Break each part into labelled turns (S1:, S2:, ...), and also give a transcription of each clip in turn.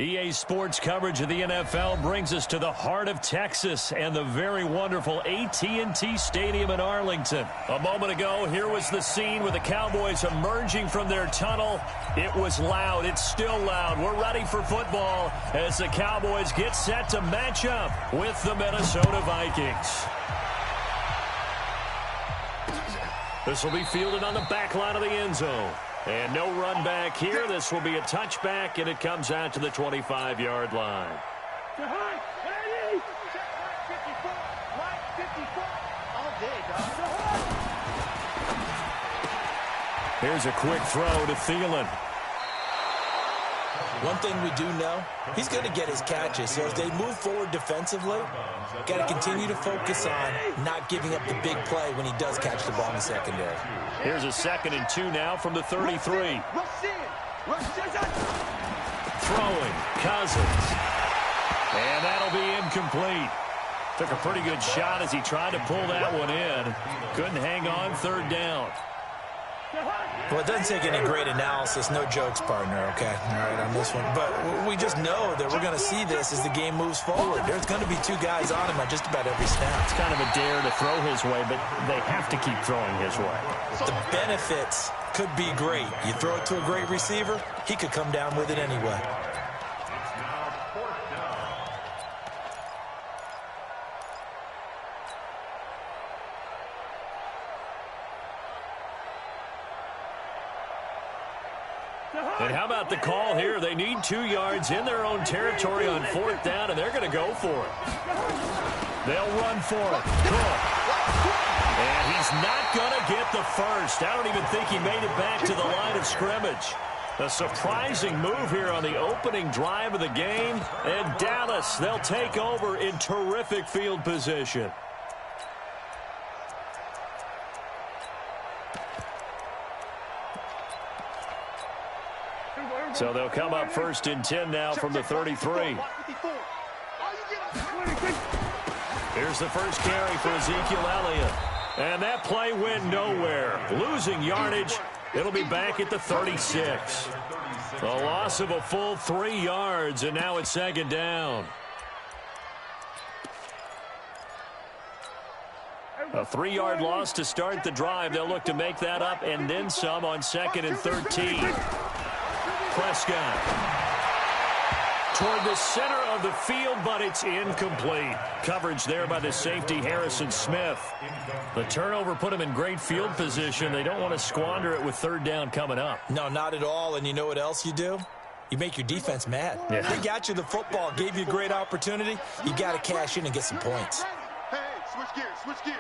S1: EA Sports coverage of the NFL brings us to the heart of Texas and the very wonderful AT&T Stadium in Arlington. A moment ago, here was the scene with the Cowboys emerging from their tunnel. It was loud. It's still loud. We're ready for football as the Cowboys get set to match up with the Minnesota Vikings. This will be fielded on the back line of the end zone. And no run back here. This will be a touchback, and it comes out to the 25-yard line. Here's a quick throw to Thielen.
S2: One thing we do know, he's going to get his catches. So as they move forward defensively, got to continue to focus on not giving up the big play when he does catch the ball in the secondary.
S1: Here's a 2nd and 2 now from the 33. Throwing, Cousins. And that'll be incomplete. Took a pretty good shot as he tried to pull that one in. Couldn't hang on, 3rd down.
S2: Well, it doesn't take any great analysis. No jokes, partner, okay? All right, on this one. But we just know that we're going to see this as the game moves forward. There's going to be 2 guys on him on just about every snap.
S1: It's kind of a dare to throw his way, but they have to keep throwing his way.
S2: The benefits could be great. You throw it to a great receiver, he could come down with it anyway.
S1: And how about the call here? They need 2 yards in their own territory on 4th down, and they're going to go for it. They'll run for it. Cook. And he's not going to get the first. I don't even think he made it back to the line of scrimmage. A surprising move here on the opening drive of the game. And Dallas, they'll take over in terrific field position. So they'll come up 1st and 10 now from the 33. Here's the first carry for Ezekiel Elliott. And that play went nowhere. Losing yardage. It'll be back at the 36. A loss of a full 3 yards, and now it's 2nd down. A 3-yard loss to start the drive. They'll look to make that up and then some on 2nd and 13. Prescott toward the center of the field, but it's incomplete. Coverage there by the safety, Harrison Smith. The turnover put him in great field position. They don't want to squander it with 3rd down coming up.
S2: No, not at all. And you know what else you do? You make your defense mad.
S1: Yeah.
S2: They got you the football, gave you a great opportunity. You got to cash in and get some points.
S3: Hey, switch gears.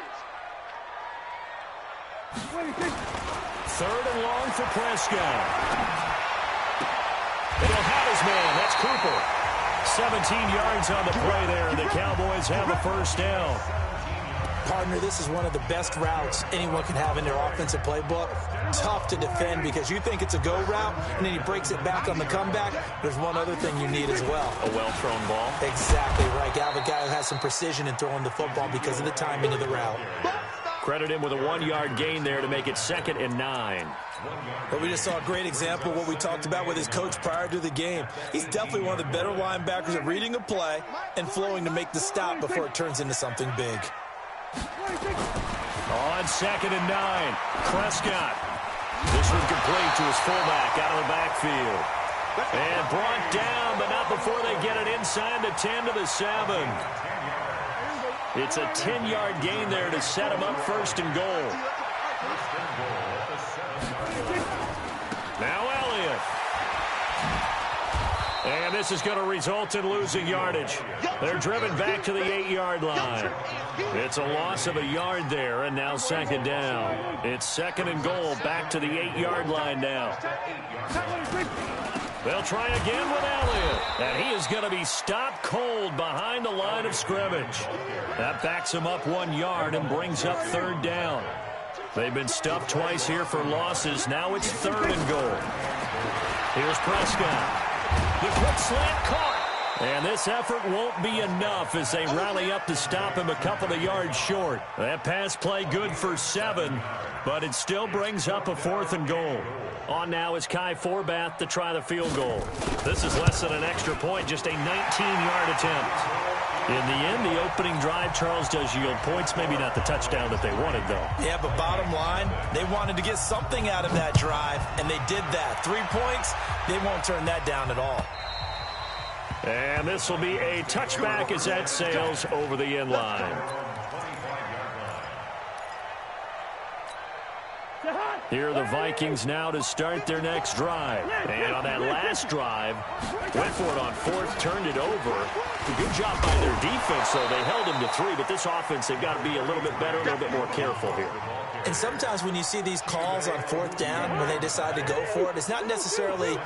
S1: 3rd and long for Prescott. He'll have his man. That's Cooper. 17 yards on the play there, and the Cowboys have a 1st down.
S2: Partner, this is one of the best routes anyone can have in their offensive playbook. Tough to defend because you think it's a go route, and then he breaks it back on the comeback. There's one other thing you need as well.
S1: A well-thrown ball.
S2: Exactly right. You have a guy who has some precision in throwing the football because of the timing of the route.
S1: Credit him with a 1-yard gain there to make it 2nd and 9.
S2: But we just saw a great example of what we talked about with his coach prior to the game. He's definitely one of the better linebackers at reading a play and flowing to make the stop before it turns into something big.
S1: On 2nd and 9, Prescott. This one complete to his fullback out of the backfield. And brought down, but not before they get it inside the 10 to the 7. It's a 10-yard gain there to set him up 1st and goal. Now Elliott. And this is going to result in losing yardage. They're driven back to the 8-yard line. It's a loss of a yard there, and now 2nd down. It's 2nd and goal, back to the 8-yard line now. They'll try again with Elliott. And he is going to be stopped cold behind the line of scrimmage. That backs him up 1 yard and brings up 3rd down. They've been stuffed twice here for losses. Now it's 3rd and goal. Here's Prescott. The quick slant caught. And this effort won't be enough as they rally up to stop him a couple of yards short. That pass play good for 7, but it still brings up a 4th and goal. On now is Kai Forbath to try the field goal. This is less than an extra point, just a 19-yard attempt. In the end, the opening drive, Charles, does yield points. Maybe not the touchdown that they wanted, though.
S2: Yeah, but bottom line, they wanted to get something out of that drive, and they did that. 3 points, they won't turn that down at all.
S1: And this will be a touchback as that sails over the end line. Here are the Vikings now to start their next drive. And on that last drive, went for it on 4th, turned it over. A good job by their defense, though. They held him to 3, but this offense, they've got to be a little bit better, a little bit more careful here.
S2: And sometimes when you see these calls on 4th down, when they decide to go for it, it's not necessarily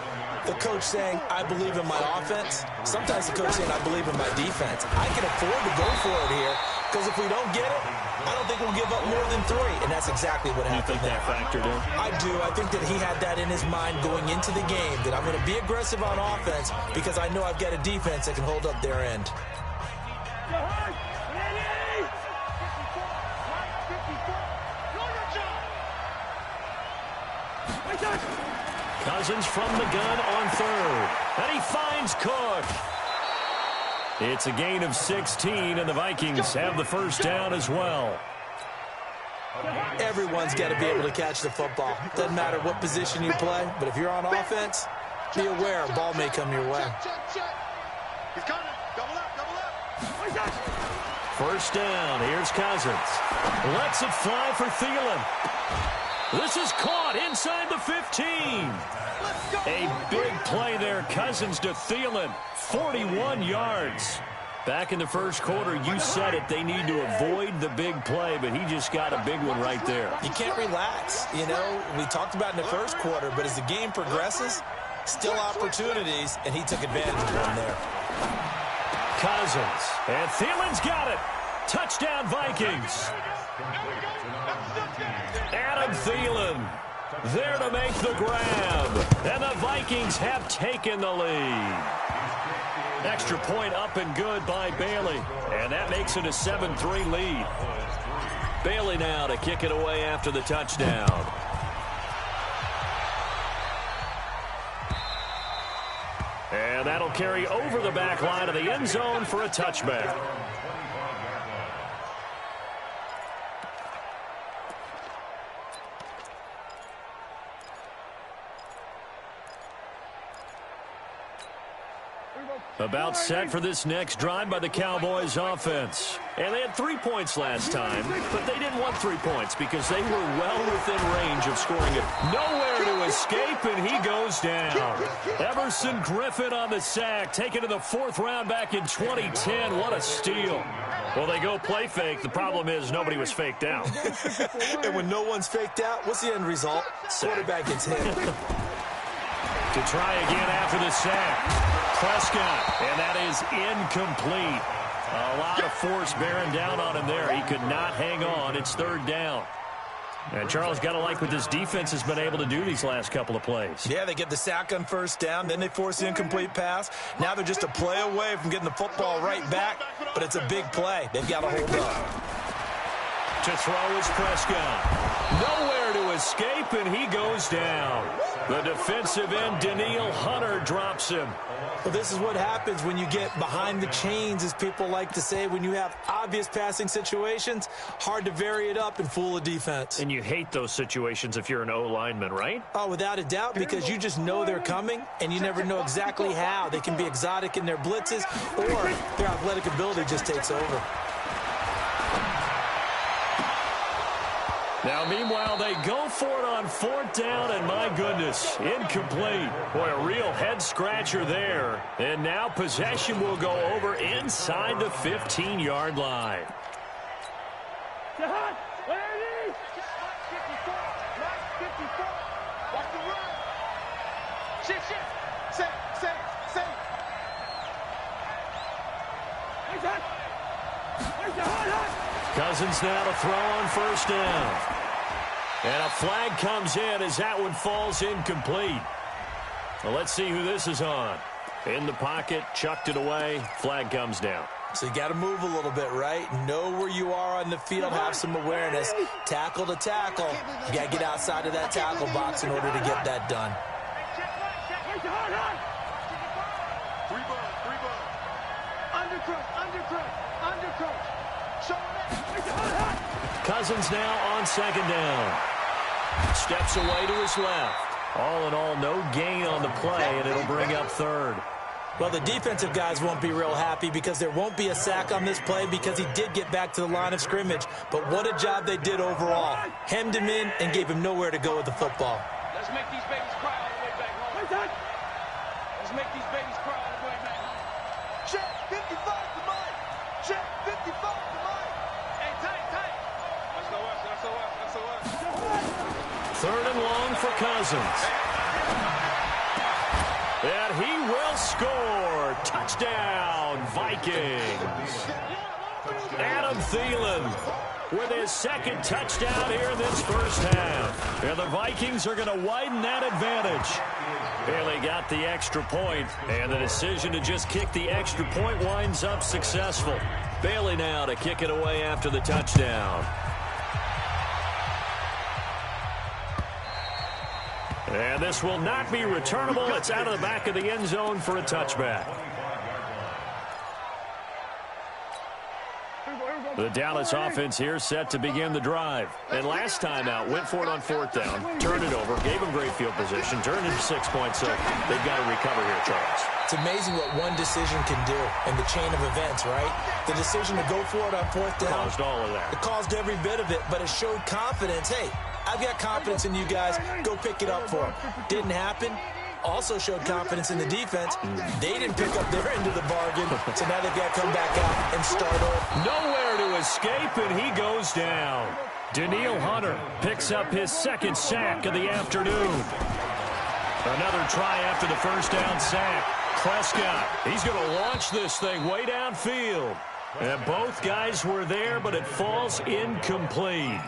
S2: the coach saying, I believe in my offense. Sometimes the coach saying, I believe in my defense. I can afford to go for it here, because if we don't get it, I don't think we'll give up more than 3. And that's exactly what happened there.
S1: You think that factored in?
S2: I do. I think that he had that in his mind going into the game, that I'm going to be aggressive on offense because I know I've got a defense that can hold up their end.
S1: Cousins from the gun on 3rd. And he finds Cook. It's a gain of 16, and the Vikings have the first down as well.
S2: Everyone's got to be able to catch the football. Doesn't matter what position you play, but if you're on offense, be aware a ball may come your way.
S3: He's coming. Double up.
S1: First down. Here's Cousins. Lets it fly for Thielen. This is caught inside the 15. A big play there. Cousins to Thielen. 41 yards. Back in the first quarter, you said it. They need to avoid the big play, but he just got a big one right there.
S2: You can't relax. You know, we talked about in the first quarter, but as the game progresses, still opportunities, and he took advantage of one there.
S1: Cousins. And Thielen's got it. Touchdown, Vikings. Adam Thielen there to make the grab. And the Vikings have taken the lead. Extra point up and good by Bailey. And that makes it a 7-3 lead. Bailey now to kick it away after the touchdown. And that'll carry over the back line of the end zone for a touchback. About set for this next drive by the Cowboys offense. And they had 3 points last time, but they didn't want 3 points because they were well within range of scoring it. Nowhere to escape, and he goes down. Everson Griffin on the sack, taken to the 4th round back in 2010. What a steal. Well, they go play fake. The problem is nobody was faked out.
S2: And when no one's faked out, what's the end result? Quarterback gets hit.
S1: To try again after the sack. Prescott, and that is incomplete. A lot of force bearing down on him there. He could not hang on. It's 3rd down. And Charles, got to like what this defense has been able to do these last couple of plays.
S2: Yeah, they get the sack on 1st down, then they force the incomplete pass. Now they're just a play away from getting the football right back, but it's a big play. They've got to hold up.
S1: To throw is Prescott. Nowhere to escape, and he goes down. The defensive end, Daniil Hunter, drops him.
S2: Well, this is what happens when you get behind the chains, as people like to say. When you have obvious passing situations, hard to vary it up and fool a defense.
S1: And you hate those situations if you're an O-lineman, right?
S2: Oh, without a doubt, because you just know they're coming, and you never know exactly how. They can be exotic in their blitzes, or their athletic ability just takes over.
S1: Now, meanwhile, they go for it on 4th down, and my goodness, incomplete. Boy, a real head-scratcher there. And now possession will go over inside the 15-yard line. Cousins now to throw on 1st down. And a flag comes in as that one falls incomplete. Well, let's see who this is on. In the pocket, chucked it away, flag comes down.
S2: So you got to move a little bit, right? Know where you are on the field, have some awareness. Tackle to tackle. You got to get outside of that tackle box in order to get that done.
S1: Cousins now on second down. Steps away to his left. All in all, no gain on the play, and it'll bring up third.
S2: Well, the defensive guys won't be real happy because there won't be a sack on this play because he did get back to the line of scrimmage. But what a job they did overall. Hemmed him in and gave him nowhere to go with the football.
S4: Let's make these babies cry on the way back home. Let's make these babies cry on the way back home.
S3: Check 55 to Mike. Check 55 to Mike.
S4: Hey, tight. That's us.
S1: Third and long for Cousins. And he will score. Touchdown, Vikings. Adam Thielen with his second touchdown here in this first half. And the Vikings are going to widen that advantage. Bailey got the extra point, and the decision to just kick the extra point winds up successful. Bailey now to kick it away after the touchdown. And this will not be returnable. It's out of the back of the end zone for a touchback. The Dallas offense here set to begin the drive. And last time out, went for it on fourth down, turned it over, gave them great field position, turned it 6 points. So they've got to recover here, Charles.
S2: It's amazing what one decision can do in the chain of events, right? The decision to go for it on fourth down.
S1: Caused all of that.
S2: It caused every bit of it, but it showed confidence. Hey, I've got confidence in you guys. Go pick it up for them. Didn't happen. Also showed confidence in the defense. They didn't pick up their end of the bargain, so now they've got to come back out and start over.
S1: Nowhere to escape, and he goes down. Danielle Hunter picks up his second sack of the afternoon. Another try after the first down sack. Prescott, he's going to launch this thing way downfield. And both guys were there, but it falls incomplete.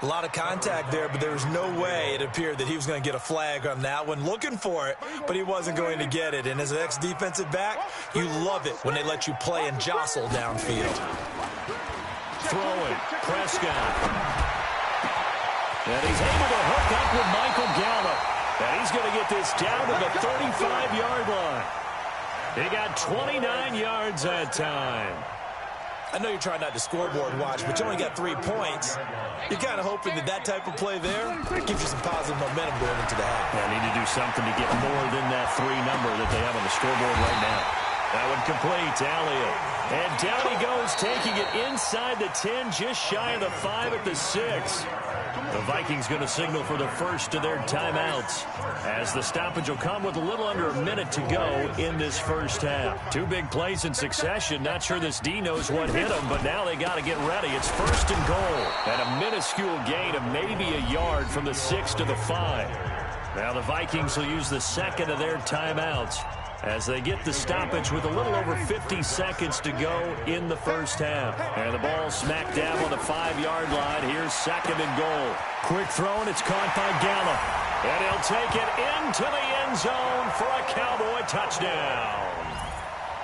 S2: A lot of contact there, but there was no way it appeared that he was going to get a flag on that one. Looking for it, but he wasn't going to get it. And as an ex-defensive back, you love it when they let you play and jostle downfield.
S1: Throwing, Prescott. And he's able to hook up with Michael Gallup. And he's going to get this down to the 35-yard line. He got 29 yards that time.
S2: I know you're trying not to scoreboard watch, but you only got 3 points. You're kind of hoping that that type of play there gives you some positive momentum going into the half.
S1: Yeah, need to do something to get more than that 3 number that they have on the scoreboard right now. That one complete, Elliott. And down he goes, taking it inside the 10, just shy of the 5 at the 6. The Vikings going to signal for the first of their timeouts, as the stoppage will come with a little under a minute to go in this first half. 2 big plays in succession. Not sure this D knows what hit them, but now they got to get ready. It's first and goal at a minuscule gain of maybe a yard from the 6 to the 5. Now the Vikings will use the second of their timeouts as they get the stoppage with a little over 50 seconds to go in the first half. And the ball smack dab on the 5-yard line. Here's second and goal. Quick throw, and it's caught by Gallup. And he'll take it into the end zone for a Cowboy touchdown.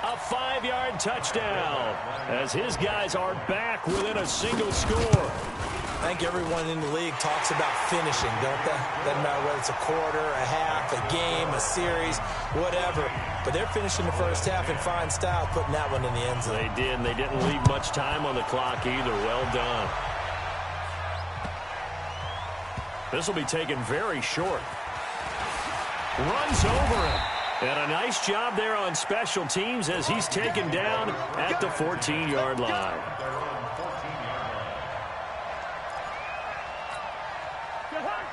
S1: A 5-yard touchdown as his guys are back within a single score.
S2: I think everyone in the league talks about finishing, don't they? Doesn't matter whether it's a quarter, a half, a game, a series, whatever. But they're finishing the first half in fine style, putting that one in the end zone.
S1: They did, and they didn't leave much time on the clock either. Well done. This will be taken very short. Runs over him. And a nice job there on special teams as he's taken down at the 14-yard line.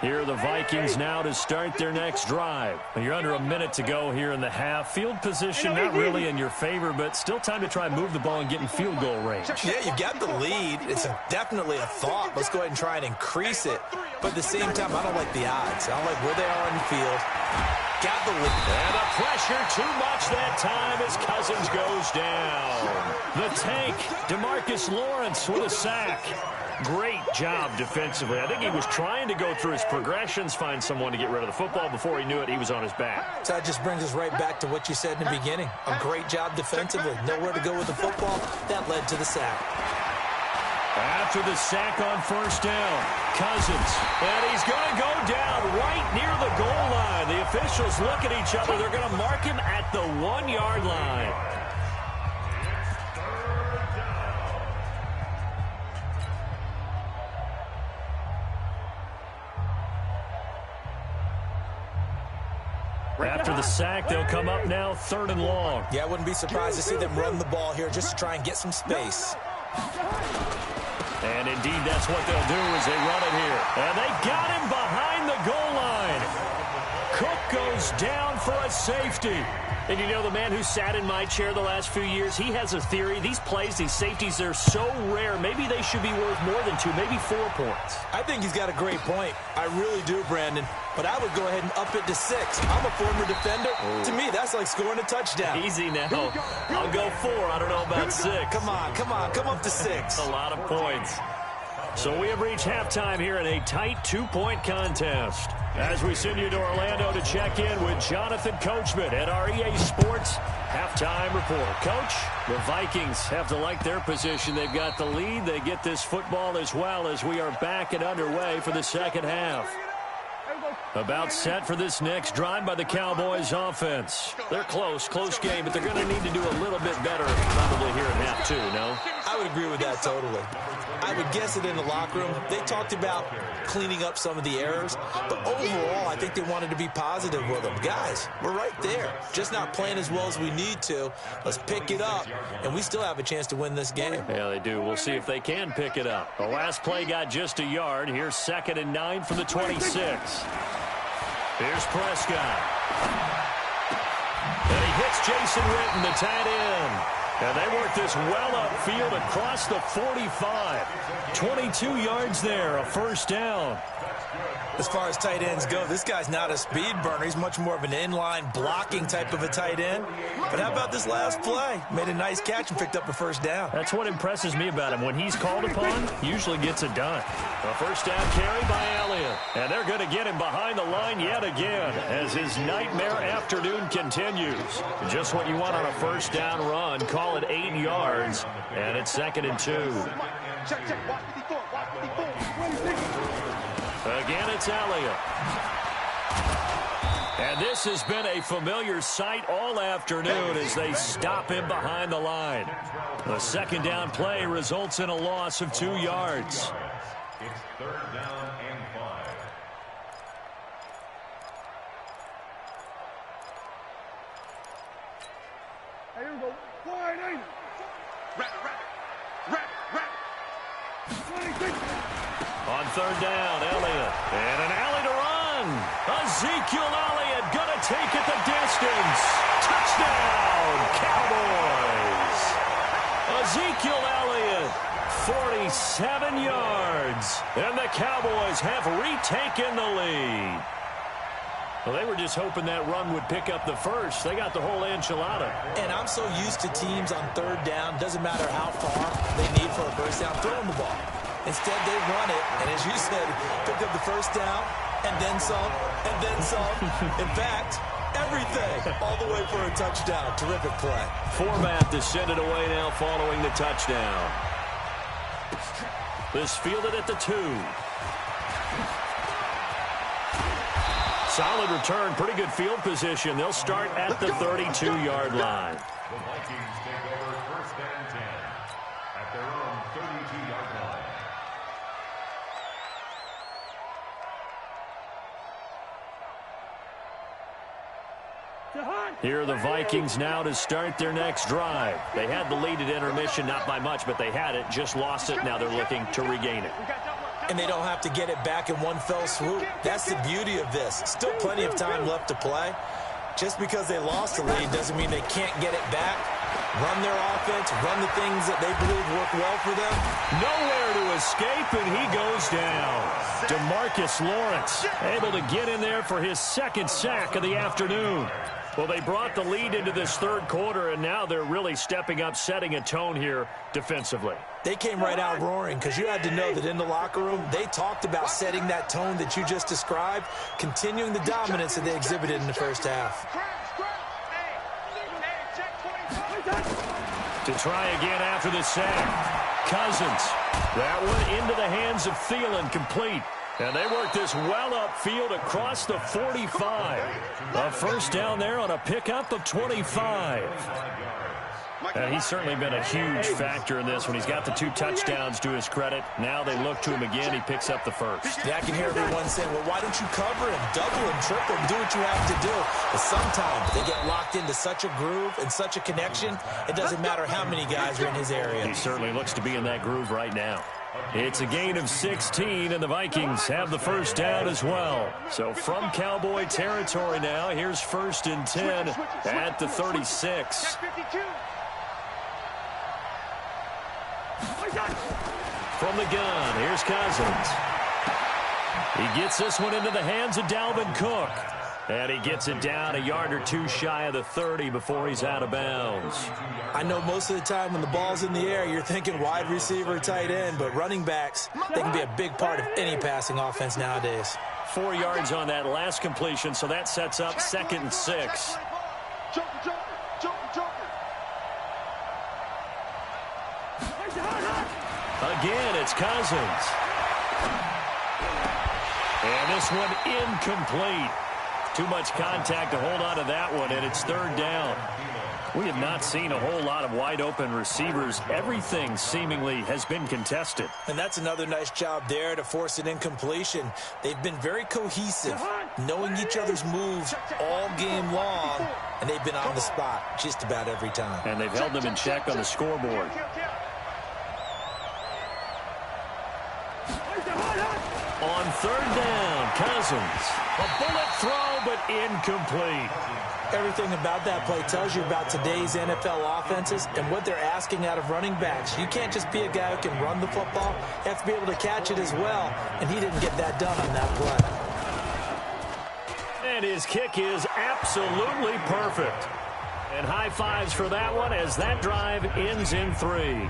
S1: Here are the Vikings now to start their next drive. You're under a minute to go here in the half. Field position not really in your favor, but still time to try and move the ball and get in field goal range.
S2: Yeah, you've got the lead. It's definitely a thought. Let's go ahead and try and increase it. but at the same time, I don't like the odds. I don't like where they are on the field. Got the lead.
S1: And the pressure too much that time as Cousins goes down. The tank, DeMarcus Lawrence with a sack. Great job defensively. I think he was trying to go through his progressions, find someone to get rid of the football. Before he knew it, he was on his back.
S2: So that just brings us right back to what you said in the beginning. A great job defensively. Nowhere to go with the football. That led to the sack.
S1: After the sack on first down, Cousins. And he's going to go down right near the goal line. The officials look at each other. They're going to mark him at the 1-yard line. After the sack, they'll come up now 3rd and long.
S2: Yeah, I wouldn't be surprised to see them run the ball here just to try and get some space.
S1: And indeed, that's what they'll do as they run it here. And they got him behind the goal line. Cook goes down for a safety. And you know, the man who sat in my chair the last few years, he has a theory. These plays, these safeties, they're so rare. Maybe they should be worth more than 2, maybe 4 points.
S2: I think he's got a great point. I really do, Brandon. But I would go ahead and up it to 6. I'm a former defender. Ooh. To me, that's like scoring a touchdown.
S1: Easy now. I'll go 4. I don't know about 6.
S2: Come on. Come up to 6.
S1: A lot of points. So we have reached halftime here in a tight 2-point contest. As we send you to Orlando to check in with Jonathan Coachman at our EA Sports Halftime Report. Coach, the Vikings have to like their position. They've got the lead. They get this football as well as we are back and underway for the second half. About set for this next drive by the Cowboys offense. They're close game, but they're going to need to do a little bit better probably here in half 2, no?
S2: I would agree with that totally. I would guess it in the locker room. They talked about cleaning up some of the errors, but overall, I think they wanted to be positive with them. Guys, we're right there. Just not playing as well as we need to. Let's pick it up, and we still have a chance to win this game.
S1: Yeah, they do. We'll see if they can pick it up. The last play got just a yard. Here's 2nd and 9 from the 26. Here's Prescott. And he hits Jason Witten, the tight end. And they work this well upfield across the 45. 22 yards there, a first down.
S2: As far as tight ends go, this guy's not a speed burner. He's much more of an inline blocking type of a tight end. But how about this last play? Made a nice catch and picked up a first down.
S1: That's what impresses me about him. When he's called upon, he usually gets it done. A first down carry by Elliott. And they're going to get him behind the line yet again as his nightmare afternoon continues. Just what you want on a first down run. Call it 8 yards. And it's 2nd and 2.
S3: Check. Watch 54. Watch 54.
S1: Again, it's Elliott. And this has been a familiar sight all afternoon as they stop him behind the line. The second down play results in a loss of 2 yards.
S5: It's 3rd down and 5.
S3: Here we go. Wide eight. Wrap. 26.
S1: On 3rd down, Elliott. And an alley to run. Ezekiel Elliott going to take it the distance. Touchdown, Cowboys. Ezekiel Elliott, 47 yards. And the Cowboys have retaken the lead. Well, they were just hoping that run would pick up the first. They got the whole enchilada.
S2: And I'm so used to teams on 3rd down, doesn't matter how far they need for a first down, throwing the ball. Instead, they run it, and as you said, picked up the first down, and then some, and then some. In fact, everything, all the way for a touchdown. Terrific play.
S1: Format to send it away now following the touchdown. This fielded at the 2. Solid return, pretty good field position. They'll start at the 32-yard line.
S5: The Vikings take over 1st and 10 at their own 32-yard line.
S1: Here are the Vikings now to start their next drive. They had the lead at intermission, not by much, but they had it, just lost it. Now they're looking to regain it.
S2: And they don't have to get it back in one fell swoop. That's the beauty of this. Still plenty of time left to play. Just because they lost the lead doesn't mean they can't get it back. run their offense, run the things that they believe work well for them.
S1: Nowhere to escape, and he goes down. DeMarcus Lawrence able to get in there for his second sack of the afternoon. Well, they brought the lead into this third quarter, and now they're really stepping up, setting a tone here defensively.
S2: They came right out roaring because you had to know that in the locker room, they talked about setting that tone that you just described, continuing the dominance that they exhibited in the first half.
S1: To try again after the sack. Cousins. That one into the hands of Thielen, complete. And they work this well upfield across the 45. A first down there on a pickup of 25. And he's certainly been a huge factor in this when he's got the 2 touchdowns to his credit. Now they look to him again. He picks up the first.
S2: Yeah, I can hear everyone saying, well, why don't you cover him, double him, triple him, do what you have to do. But sometimes they get locked into such a groove and such a connection, it doesn't matter how many guys are in his area.
S1: He certainly looks to be in that groove right now. It's a gain of 16, and the Vikings have the first down as well. So from Cowboy territory now, here's 1st and 10 at the 36. From the gun, here's Cousins. He gets this one into the hands of Dalvin Cook. And he gets it down a yard or 2 shy of the 30 before he's out of bounds.
S2: I know most of the time when the ball's in the air, you're thinking wide receiver, tight end, but running backs, they can be a big part of any passing offense nowadays.
S1: 4 yards on that last completion, so that sets up 2nd and 6. Again, it's Cousins. And this one incomplete. Too much contact to hold on to that one, and it's 3rd down. We have not seen a whole lot of wide-open receivers. Everything seemingly has been contested.
S2: And that's another nice job there to force an incompletion. They've been very cohesive, knowing each other's moves all game long, and they've been on the spot just about every time.
S1: And they've held them in check on the scoreboard. On 3rd down, Cousins. A bullet throw, but incomplete.
S2: Everything about that play tells you about today's NFL offenses and what they're asking out of running backs. You can't just be a guy who can run the football. You have to be able to catch it as well, and he didn't get that done on that play.
S1: And his kick is absolutely perfect. And high fives for that one as that drive ends in 3.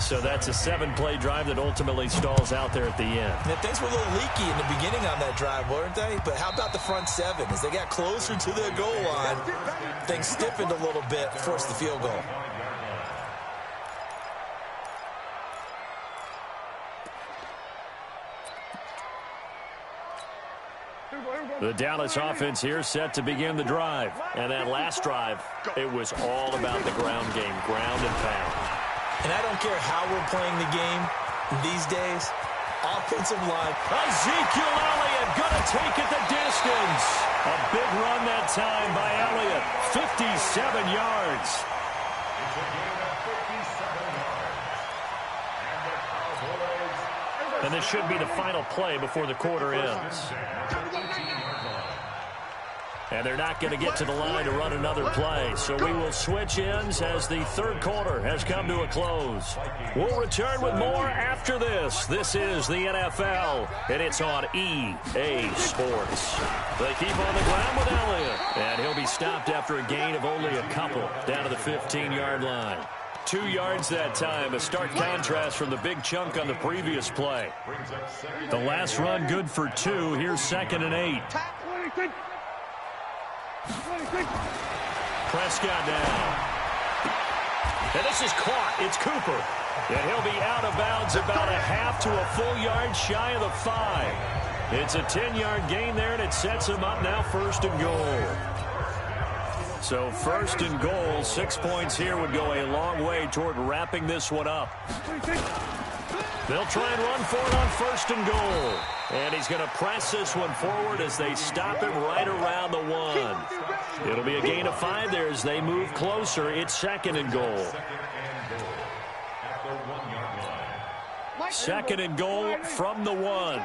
S1: So that's a 7-play drive that ultimately stalls out there at the end.
S2: And things were a little leaky in the beginning on that drive, weren't they? But how about the front 7? As they got closer to their goal line, things stiffened a little bit, forced the field goal.
S1: The Dallas offense here set to begin the drive. And that last drive, it was all about the ground game, ground and pound.
S2: And I don't care how we're playing the game these days. Offensive line.
S1: Ezekiel Elliott going to take it the distance. A big run that time by Elliott. 57 yards. And this should be the final play before the quarter ends. And they're not going to get to the line to run another play. So we will switch ends as the third quarter has come to a close. We'll return with more after this. This is the NFL, and it's on EA Sports. They keep on the ground with Elliott, and he'll be stopped after a gain of only a couple down to the 15-yard line. 2 yards that time, a stark contrast from the big chunk on the previous play. The last run good for 2. Here's 2nd and 8. Prescott now. And this is caught. It's Cooper. And he'll be out of bounds about a half to a full yard shy of the 5. It's a 10-yard gain there, and it sets him up now 1st and goal. So 1st and goal, 6 points here would go a long way toward wrapping this one up. They'll try and run for it on 1st and goal. And he's going to press this one forward as they stop him right around the 1. It'll be a gain of 5 there as they move closer. It's 2nd and goal. 2nd and goal from the 1.
S4: We got to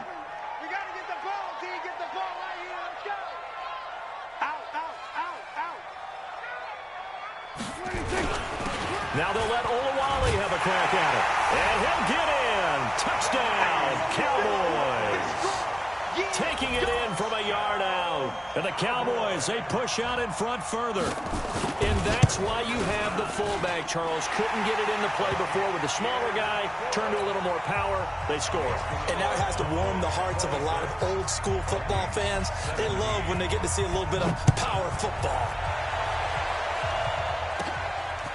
S4: get the ball, D. Get the ball right here. Let's go. Out, out, out, out.
S1: Now they'll let Olawale have a crack at it. And he'll get in. Touchdown, Cowboys. Taking it in from a yard out. And the Cowboys, they push out in front further. And that's why you have the fullback, Charles. Couldn't get it into play before with the smaller guy. Turned to a little more power. They score.
S2: And now it has to warm the hearts of a lot of old-school football fans. They love when they get to see a little bit of power football.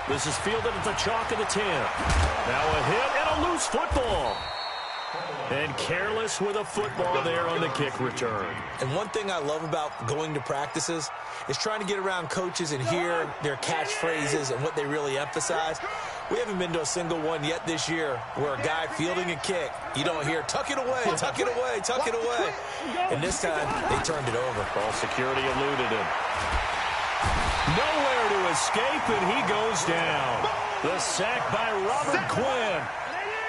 S1: This is fielded at the chalk of the 10. Now a hit and a loose football. And careless with a football there on the kick return.
S2: And one thing I love about going to practices is trying to get around coaches and hear their catchphrases and what they really emphasize. We haven't been to a single one yet this year where a guy fielding a kick, you don't hear, tuck it away, tuck it away, tuck it away. And this time, they turned it over.
S1: Ball security eluded him. Nowhere to escape, and he goes down. The sack by Robert Quinn.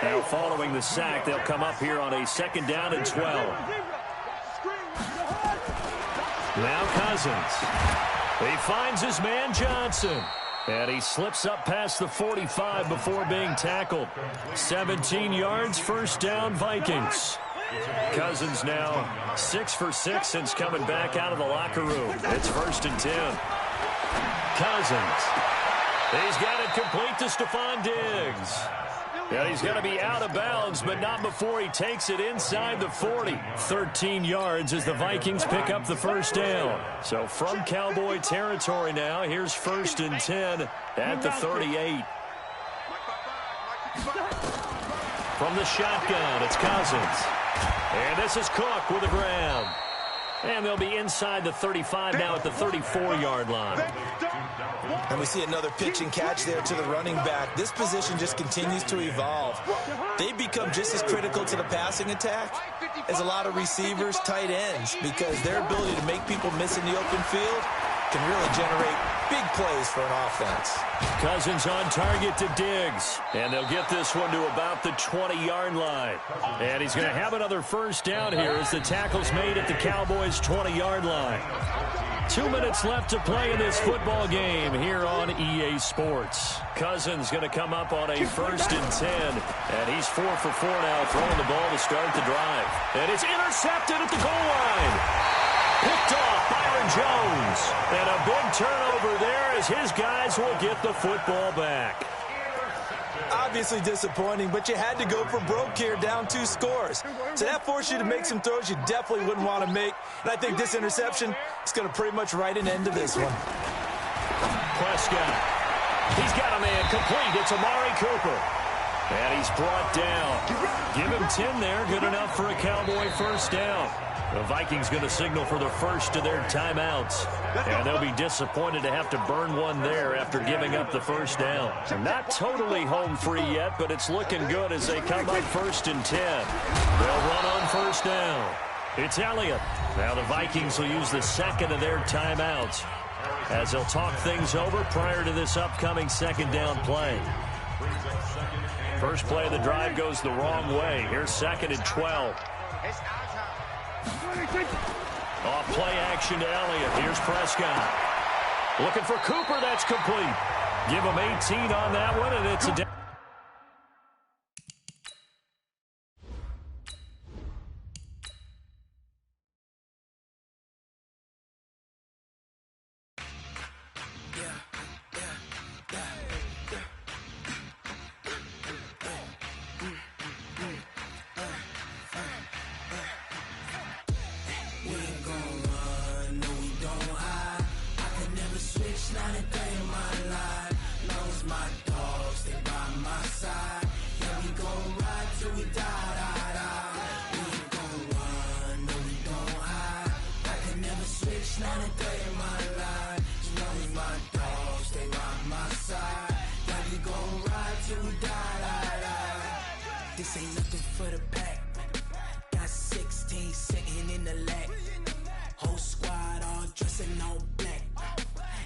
S1: Now, following the sack, they'll come up here on a 2nd down and 12. Now Cousins. He finds his man Johnson. And he slips up past the 45 before being tackled. 17 yards, 1st down, Vikings. Cousins now 6 for 6 since coming back out of the locker room. It's 1st and 10. Cousins. He's got it complete to Stephon Diggs. Yeah, he's going to be out of bounds, but not before he takes it inside the 40. 13 yards as the Vikings pick up the 1st down. So from Cowboy territory now, here's 1st and 10 at the 38. From the shotgun, it's Cousins. And this is Cook with a grab. And they'll be inside the 35 now at the 34-yard line.
S2: And we see another pitch and catch there to the running back. This position just continues to evolve. They become just as critical to the passing attack as a lot of receivers, tight ends, because their ability to make people miss in the open field can really generate big plays for an offense.
S1: Cousins on target to Diggs. And they'll get this one to about the 20-yard line. And he's going to have another 1st down here as the tackle's made at the Cowboys' 20-yard line. 2 minutes left to play in this football game here on EA Sports. Cousins going to come up on a 1st and 10. And he's 4 for 4 now, throwing the ball to start the drive. And it's intercepted at the goal line. Picked off Byron Jones. And a big turnover there as his guys will get the football back.
S2: Obviously disappointing, but you had to go for broke here, down 2 scores. So that forced you to make some throws you definitely wouldn't want to make. And I think this interception is going to pretty much write an end to this one.
S1: Prescott. He's got a man complete. It's Amari Cooper. And he's brought down. Give him 10 there. Good enough for a Cowboy 1st down. The Vikings going to signal for the first of their timeouts. And they'll be disappointed to have to burn one there after giving up the 1st down. They're not totally home free yet, but it's looking good as they come up 1st and 10. They'll run on 1st down. It's Elliott. Now the Vikings will use the 2nd of their timeouts as they'll talk things over prior to this upcoming 2nd down play. First play of the drive goes the wrong way. Here's 2nd and 12. Off play action to Elliott. Here's Prescott. Looking for Cooper. That's complete. Give him 18 on that one, and it's a down.
S6: This ain't nothing for the pack. Got 16 sitting in the lap. Whole squad all dressing all black.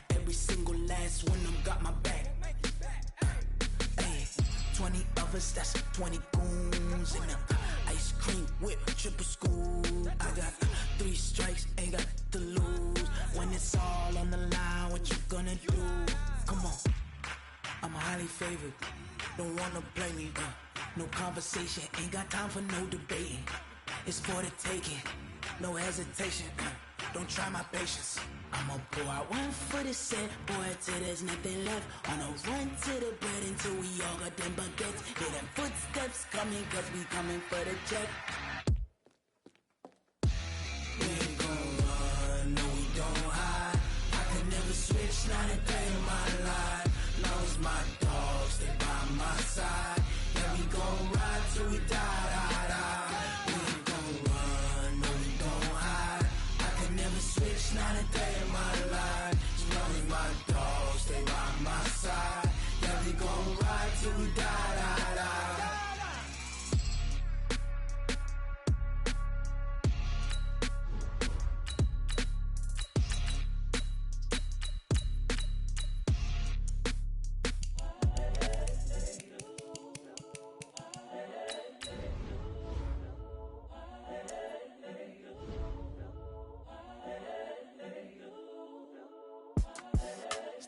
S6: Every single last one of them got my back. Hey, 20 of us, that's 20 goons in them. Ice cream whip, triple scoop. I got 3 strikes, ain't got to lose. When it's all on the line, what you gonna do? Come on. I'm highly they favorite. Don't wanna blame me, no conversation, ain't got time for no debating. It's for the taking, no hesitation, don't try my patience. I'ma pour out one for the set, boy, till there's nothing left. On a run to the bread until we all got them baguettes. Hear them footsteps coming, cause we coming for the check. We ain't gon' run, no we don't hide. I can never switch, not a day in my life. Long as my dogs, stay by my side. Yeah, we gon' ride till we die, die, die. We ain't gon' run, no we don't hide. I can never switch, not a day in my life. As long as my dogs stay by my side. Yeah, we gon' ride till we die, die, die.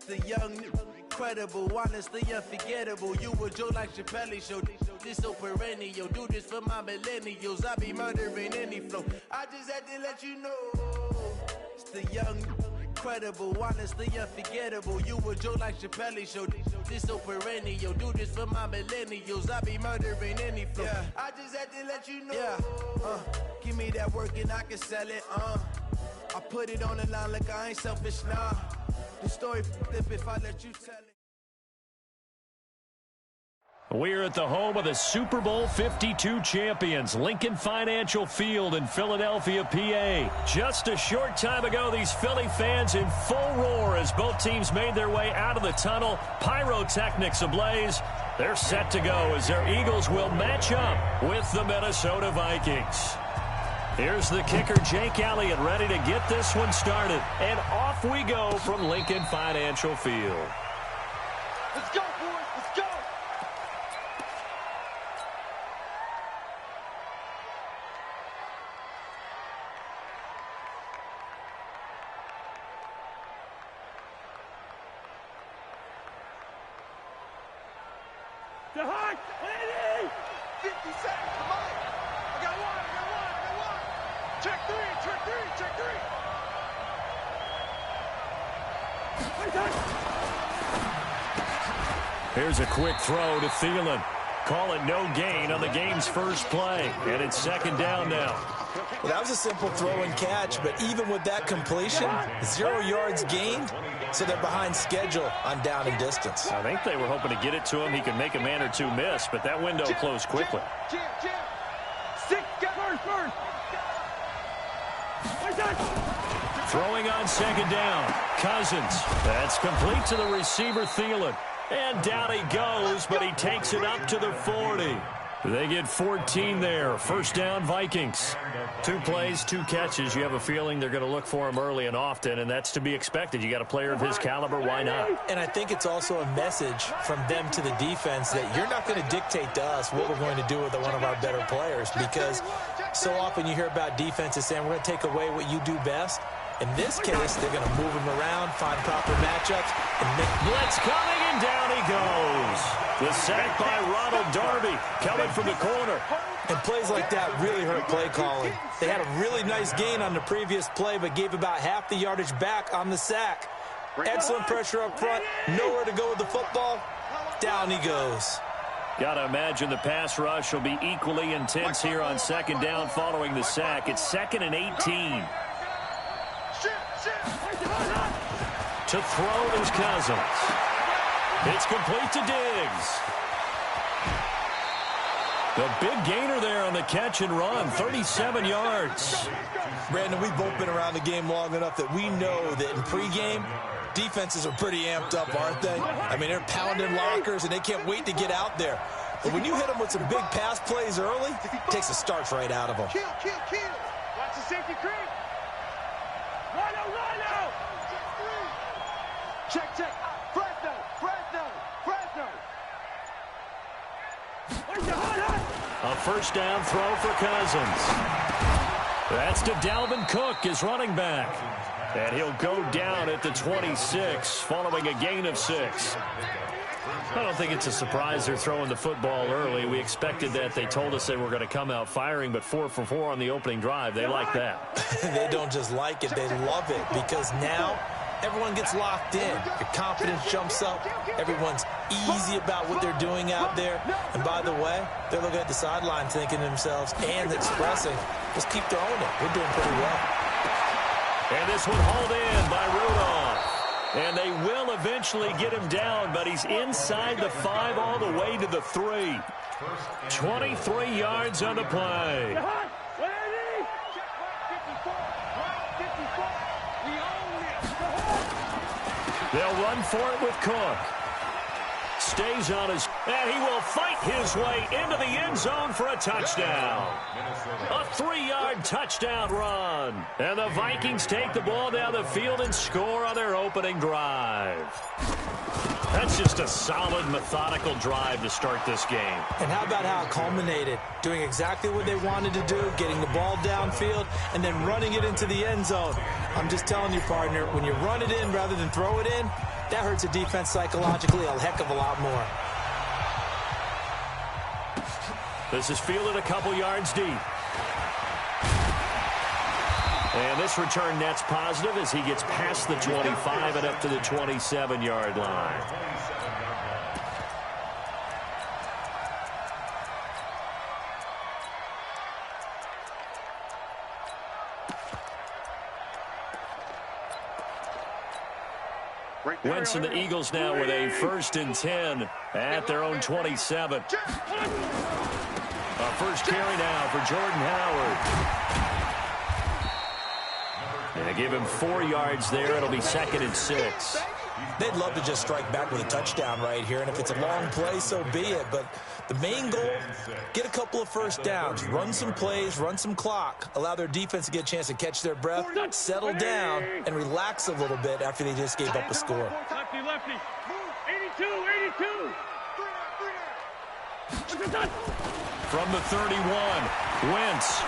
S7: The young, incredible, honestly unforgettable. You a Joe like Chappelle show. This so perennial. Do this for my millennials. I be murdering any flow. I just had to let you know. It's the young, incredible, honestly unforgettable. You a Joe like Chappelle show. This so perennial. Do this for my millennials. I be murdering any flow. Yeah. I just had to let you know. Yeah. Give me that work and I can sell it. I put it on the line like I ain't selfish, nah. The story if I let you tell it.
S1: We're at the home of the Super Bowl 52 champions, Lincoln Financial Field in Philadelphia, PA. Just a short time ago, these Philly fans in full roar as both teams made their way out of the tunnel. Pyrotechnics ablaze. They're set to go as their Eagles will match up with the Minnesota Vikings. Here's the kicker, Jake Elliott, ready to get this one started. And off we go from Lincoln Financial Field.
S3: Let's go, boys. Let's go.
S4: To Hart,
S3: 50 seconds. Come on. I got one. Check three.
S1: Here's a quick throw to Thielen. Call it no gain on the game's first play. And it's second down now.
S2: Well, that was a simple throw and catch, but even with that completion, 0 yards gained, so they're behind schedule on down and distance.
S1: I think they were hoping to get it to him. He could make a man or two miss, but that window closed quickly.
S3: Jim. 6 guys first.
S1: Throwing on second down. Cousins. That's complete to the receiver, Thielen. And down he goes, but he takes it up to the 40. They get 14 there. First down, Vikings. 2 plays, 2 catches. You have a feeling they're going to look for him early and often, and that's to be expected. You got a player of his caliber, why not?
S2: And I think it's also a message from them to the defense that you're not going to dictate to us what we're going to do with one of our better players, because so often you hear about defenses saying we're going to take away what you do best. In this case, they're going to move him around, find proper matchups, and make
S1: blitz coming, and down he goes. The sack by Ronald Darby coming from the corner.
S2: And plays like that really hurt play calling. They had a really nice gain on the previous play, but gave about half the yardage back on the sack. Excellent pressure up front, nowhere to go with the football. Down he goes.
S1: Got to imagine the pass rush will be equally intense here on second down following the sack. It's 2nd and 18. To throw is Cousins. It's complete to Diggs. The big gainer there on the catch and run, 37 yards.
S2: Brandon, we've both been around the game long enough that we know that in pregame, defenses are pretty amped up, aren't they? I mean, they're pounding lockers, and they can't wait to get out there. But when you hit them with some big pass plays early, it takes the starch right out of them.
S3: Kill.
S4: Watch the safety creep. Rhino.
S3: Check. Fresno.
S1: A first down throw for Cousins. That's to Dalvin Cook, his running back. And he'll go down at the 26 following a gain of 6. I don't think it's a surprise they're throwing the football early. We expected that. They told us they were going to come out firing, but 4 for 4 on the opening drive. They like that.
S2: They don't just like it, they love it, because now everyone gets locked in. Your confidence jumps up. Everyone's easy about what they're doing out there. And by the way, they're looking at the sideline thinking to themselves and expressing, let's keep throwing it. We're doing pretty well.
S1: And this one hauled in by Rudolph. And they will eventually get him down, but he's inside the 5 all the way to the 3. 23 yards on the play. They'll run for it with Cook. Stays on his, and he will fight his way into the end zone for a touchdown. A 3-yard touchdown run. And the Vikings take the ball down the field and score on their opening drive. That's just a solid, methodical drive to start this game.
S2: And how about how it culminated? Doing exactly what they wanted to do, getting the ball downfield, and then running it into the end zone. I'm just telling you, partner, when you run it in rather than throw it in, that hurts a defense psychologically a heck of a lot more.
S1: This is fielded a couple yards deep. And this return net's positive as he gets past the 25 and up to the 27-yard line. Wentz and the Eagles now with a 1st and 10 at their own 27. A first carry now for Jordan Howard. And they give him 4 yards there. It'll be 2nd and 6.
S2: They'd love to just strike back with a touchdown right here, and if it's a long play, so be it. But the main goal, get a couple of first downs, run some plays, run some clock, allow their defense to get a chance to catch their breath, settle down, and relax a little bit after they just gave up a score.
S4: Lefty, lefty. 82, 82.
S1: From the 31, Wentz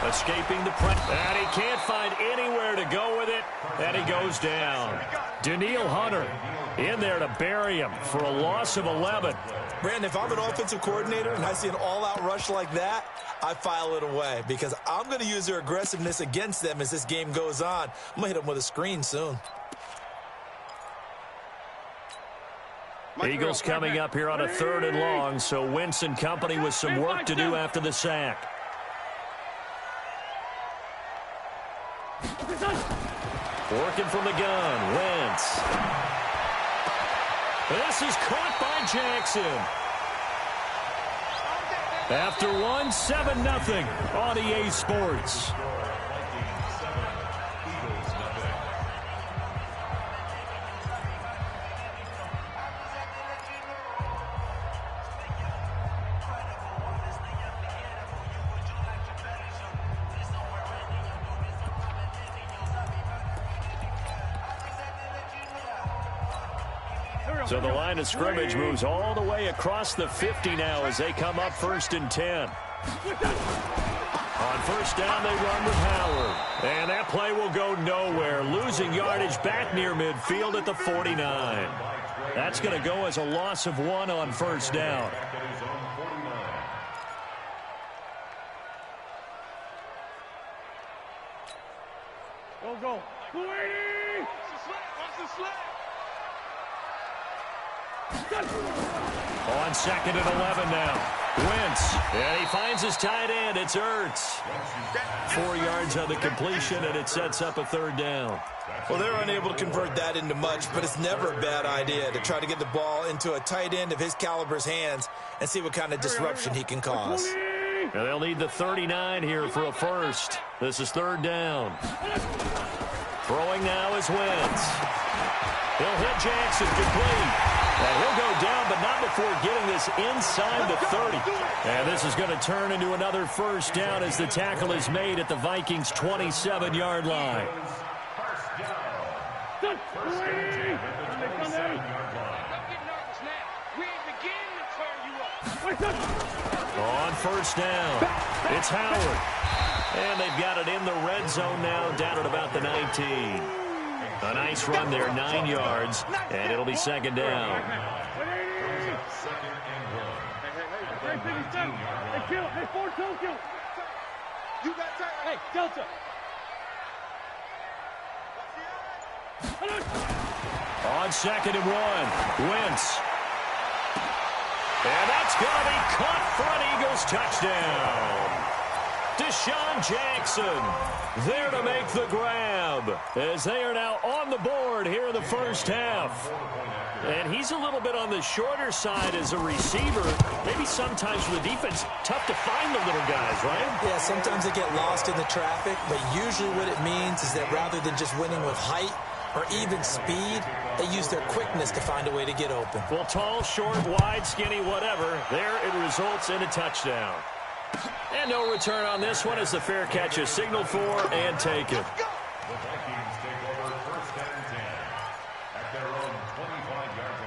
S1: escaping the press. And he can't find anywhere to go with it, and he goes down. Danielle Hunter in there to bury him for a loss of 11.
S2: Brandon, if I'm an offensive coordinator and I see an all-out rush like that, I file it away because I'm going to use their aggressiveness against them as this game goes on. I'm going to hit them with a screen soon.
S1: Eagles coming up here on a 3rd and long, so Wentz and company with some work to do after the sack. Working from the gun, Wentz. This is caught by Jackson. After one, 7-0 on EA Sports. So the line of scrimmage moves all the way across the 50 now as they come up 1st and 10. On 1st down, they run with Howard. And that play will go nowhere, losing yardage back near midfield at the 49. That's going to go as a loss of 1 on 1st down.
S4: Go. 280. Watch the slap.
S1: On 2nd and 11 now. Wentz. And he finds his tight end. It's Ertz. 4 yards on the completion, and it sets up a 3rd down.
S2: Well, they're unable to convert that into much, but it's never a bad idea to try to get the ball into a tight end of his caliber's hands and see what kind of disruption he can cause.
S1: And they'll need the 39 here for a first. This is 3rd down. Throwing now is Wentz. He'll hit Jackson complete. And he'll go down, but not before getting this inside the 30. And this is going to turn into another 1st down as the tackle is made at the Vikings' 27-yard line. On 1st down, it's Howard. And they've got it in the red zone now, down at about the 19. A nice run there, 9 yards, and it'll be second down.
S5: Second and 1.
S4: Hey, kill. Hey, Ford, don't kill.
S3: You got time.
S4: Hey, Delta.
S1: On second and 1, Wentz. And that's going to be caught for an Eagles touchdown. Deshaun Jackson there to make the grab as they are now on the board here in the first half. And he's a little bit on the shorter side as a receiver. Maybe sometimes for the defense, tough to find the little guys, right?
S2: Yeah, sometimes they get lost in the traffic, but usually what it means is that rather than just winning with height or even speed, they use their quickness to find a way to get open.
S1: Well, tall, short, wide, skinny, whatever, there it results in a touchdown. And no return on this one as the fair catch is signaled for and taken.
S5: The Vikings take over first and 10 at their own 25-yard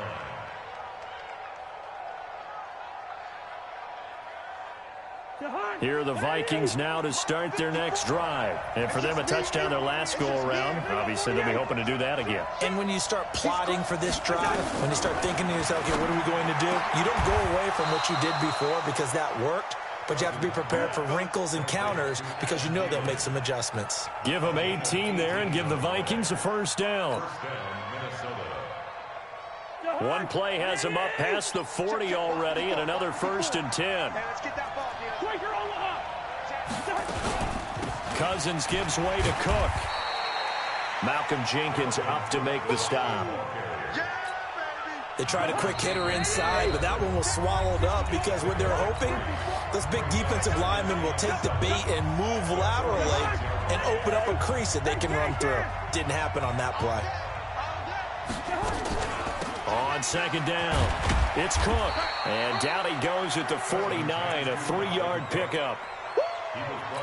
S5: line.
S1: Here are the Vikings now to start their next drive. And for them, a touchdown their last go-around. Obviously, they'll be hoping to do that again.
S2: And when you start plotting for this drive, when you start thinking to yourself, okay, what are we going to do? You don't go away from what you did before because that worked. But you have to be prepared for wrinkles and counters because you know they'll make some adjustments.
S1: Give them 18 there and give the Vikings a first down.
S5: First down, Minnesota.
S1: One play has them up past the 40 already and another first and 10.
S3: Hey, let's get that ball, man.
S4: Quaker Omaha.
S1: Cousins gives way to Cook. Malcolm Jenkins up to make the stop.
S2: They tried a quick hitter inside, but that one was swallowed up because what they're hoping, those big defensive linemen will take the bait and move laterally and open up a crease that they can run through. Didn't happen on that play.
S1: On second down, it's Cook. And down he goes at the 49, a 3-yard pickup.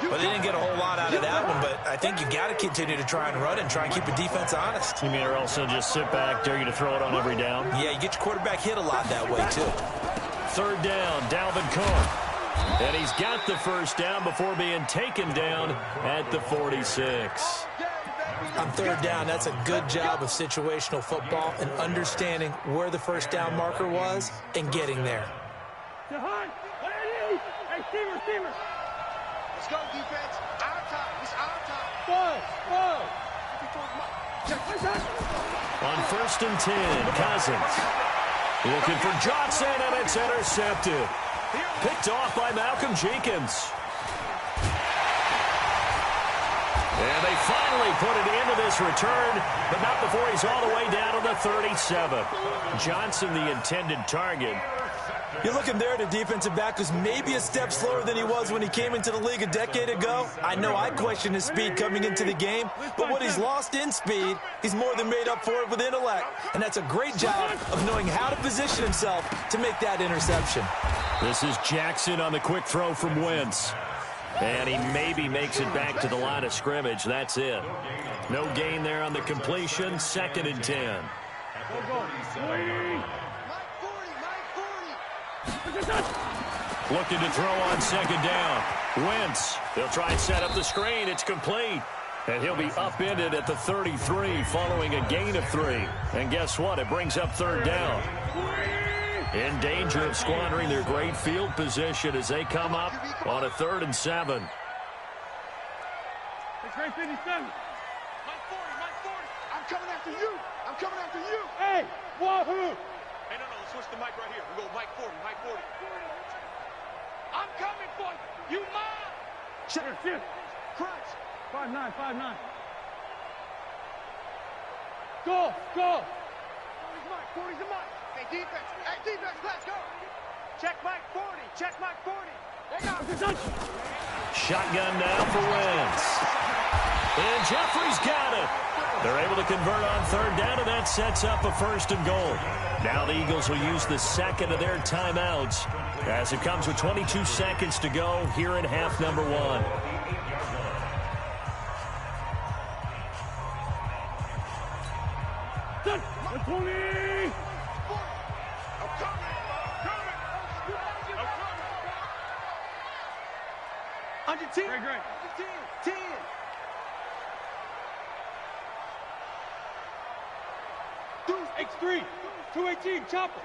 S2: But they didn't get a whole lot out of that one, but I think you got to continue to try and run and try and keep the defense honest.
S1: You mean or else they'll just sit back, dare you to throw it on every down?
S2: Yeah, you get your quarterback hit a lot that way, too.
S1: Third down, Dalvin Cook. And he's got the first down before being taken down at the 46.
S2: On third down, that's a good job of situational football and understanding where the first down marker was and getting there.
S4: Hey, Steamer.
S3: Let's go, defense. Our time. It's our time.
S4: Whoa.
S1: On first and 10, Cousins. Looking for Johnson, and it's intercepted. Picked off by Malcolm Jenkins. And they finally put it into this return, but not before he's all the way down to the 37. Johnson, the intended target.
S2: You're looking there at a defensive back who's maybe a step slower than he was when he came into the league a decade ago. I know I questioned his speed coming into the game, but what he's lost in speed, he's more than made up for it with intellect. And that's a great job of knowing how to position himself to make that interception.
S1: This is Jackson on the quick throw from Wentz. And he maybe makes it back to the line of scrimmage. That's it. No gain there on the completion. Second and 10. Looking to throw on second down. Wentz. They'll try and set up the screen. It's complete. And he'll be upended at the 33 following a gain of 3. And guess what? It brings up third down. In danger of squandering their great field position as they come up on a 3rd and 7.
S4: It's right 57.
S3: Mike 40. I'm coming after you.
S4: Hey, wahoo.
S3: Hey, no, let's switch the mic right here. We go Mike 40. I'm coming for you. You mine.
S4: Shift.
S3: Crunch.
S4: 5'9". Go. 40's the mic.
S3: Hey, defense, let's go. Check Mike 40. They got it.
S1: Shotgun now for Wentz. And Jeffrey's got it. They're able to convert on third down, and that sets up a 1st and goal. Now the Eagles will use the second of their timeouts as it comes with 22 seconds to go here in half number 1.
S3: On your team.
S4: Great.
S3: 10.
S4: X3, 218, chopper.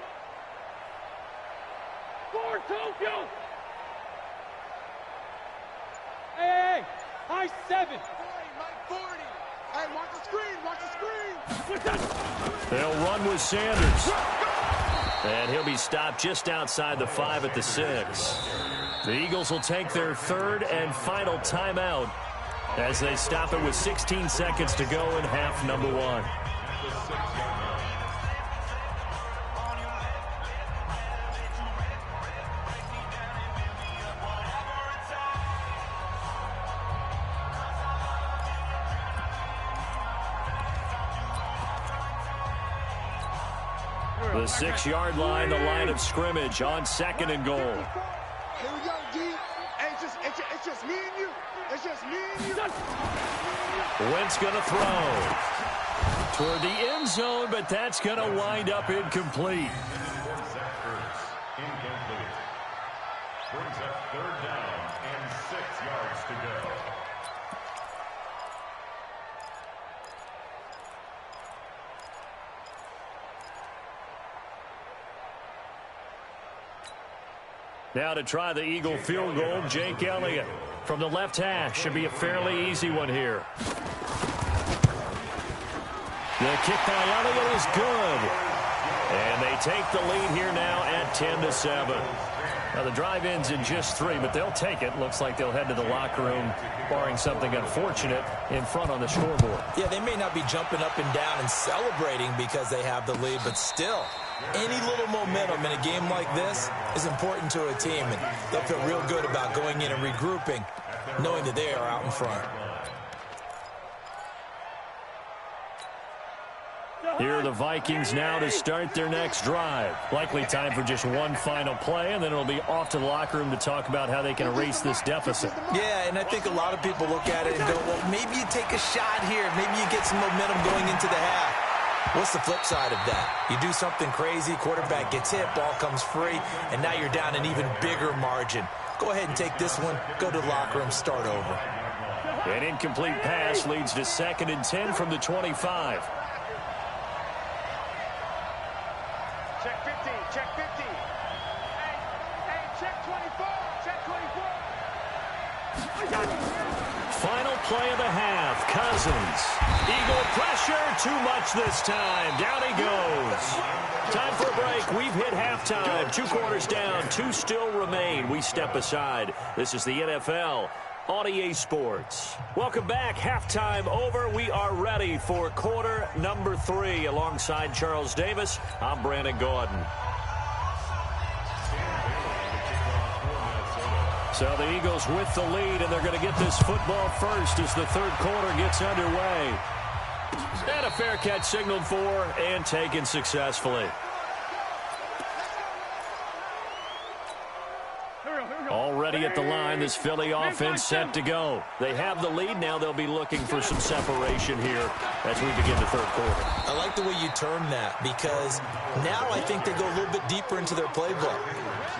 S4: 4, Tokyo. Hey, high 7.
S3: 40, Mike, 40. Hey, watch the screen.
S1: They'll run with Sanders. And he'll be stopped just outside the 5 at the 6. The Eagles will take their third and final timeout as they stop it with 16 seconds to go in half number 1. The 6-yard line, the line of scrimmage on 2nd and goal.
S3: Here we go, D. It's just me and you. It's just me and you.
S1: Wentz going to throw toward the end zone, but that's going to wind up incomplete.
S5: Incomplete. Brings up 3rd down and 6 yards to go.
S1: Now to try the Eagle field goal, Jake Elliott from the left hash. Should be a fairly easy one here. The kick by Elliott is good. And they take the lead here now at 10-7. Now the drive ends in just 3, but they'll take it. Looks like they'll head to the locker room, barring something unfortunate, in front on the scoreboard.
S2: Yeah, they may not be jumping up and down and celebrating because they have the lead, but still, any little momentum in a game like this is important to a team, and they'll feel real good about going in and regrouping, knowing that they are out in front.
S1: Here are the Vikings now to start their next drive. Likely time for just one final play, and then it'll be off to the locker room to talk about how they can erase this deficit.
S2: Yeah, and I think a lot of people look at it and go, well, maybe you take a shot here. Maybe you get some momentum going into the half. What's the flip side of that? You do something crazy, quarterback gets hit, ball comes free, and now you're down an even bigger margin. Go ahead and take this one, go to the locker room, start over.
S1: An incomplete pass leads to 2nd and 10 from the 25.
S3: Check 15, check 15. Hey, check 24, check 24.
S1: Final play of the half, Cousins. Eagle pressure, too much this time. Down he goes. Time for a break. We've hit halftime. 2 quarters down, 2 still remain. We step aside. This is the NFL on EA Sports. Welcome back. Halftime over. We are ready for quarter number 3. Alongside Charles Davis, I'm Brandon Gordon. So the Eagles with the lead, and they're going to get this football first as the 3rd quarter gets underway. And a fair catch signaled for and taken successfully. Already at the line, this Philly offense set to go. They have the lead. Now they'll be looking for some separation here as we begin the 3rd quarter.
S2: I like the way you term that, because now I think they go a little bit deeper into their playbook.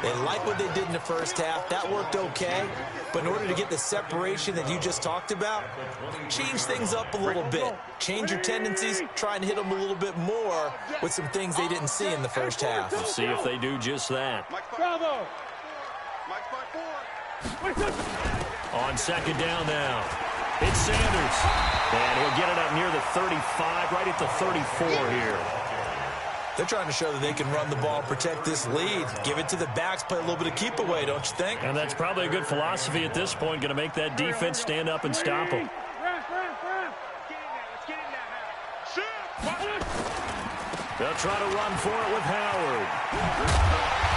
S2: They like what they did in the first half. That worked okay. But in order to get the separation that you just talked about, change things up a little bit. Change your tendencies. Try and hit them a little bit more with some things they didn't see in the first half.
S1: We'll see if they do just that.
S3: Bravo.
S1: On 2nd down now, it's Sanders. And he'll get it up near the 35, right at the 34 here.
S2: They're trying to show that they can run the ball, protect this lead, give it to the backs, play a little bit of keep away, don't you think?
S1: And that's probably a good philosophy at this point, going to make that defense stand up and stop them. They'll try to run for it with Howard.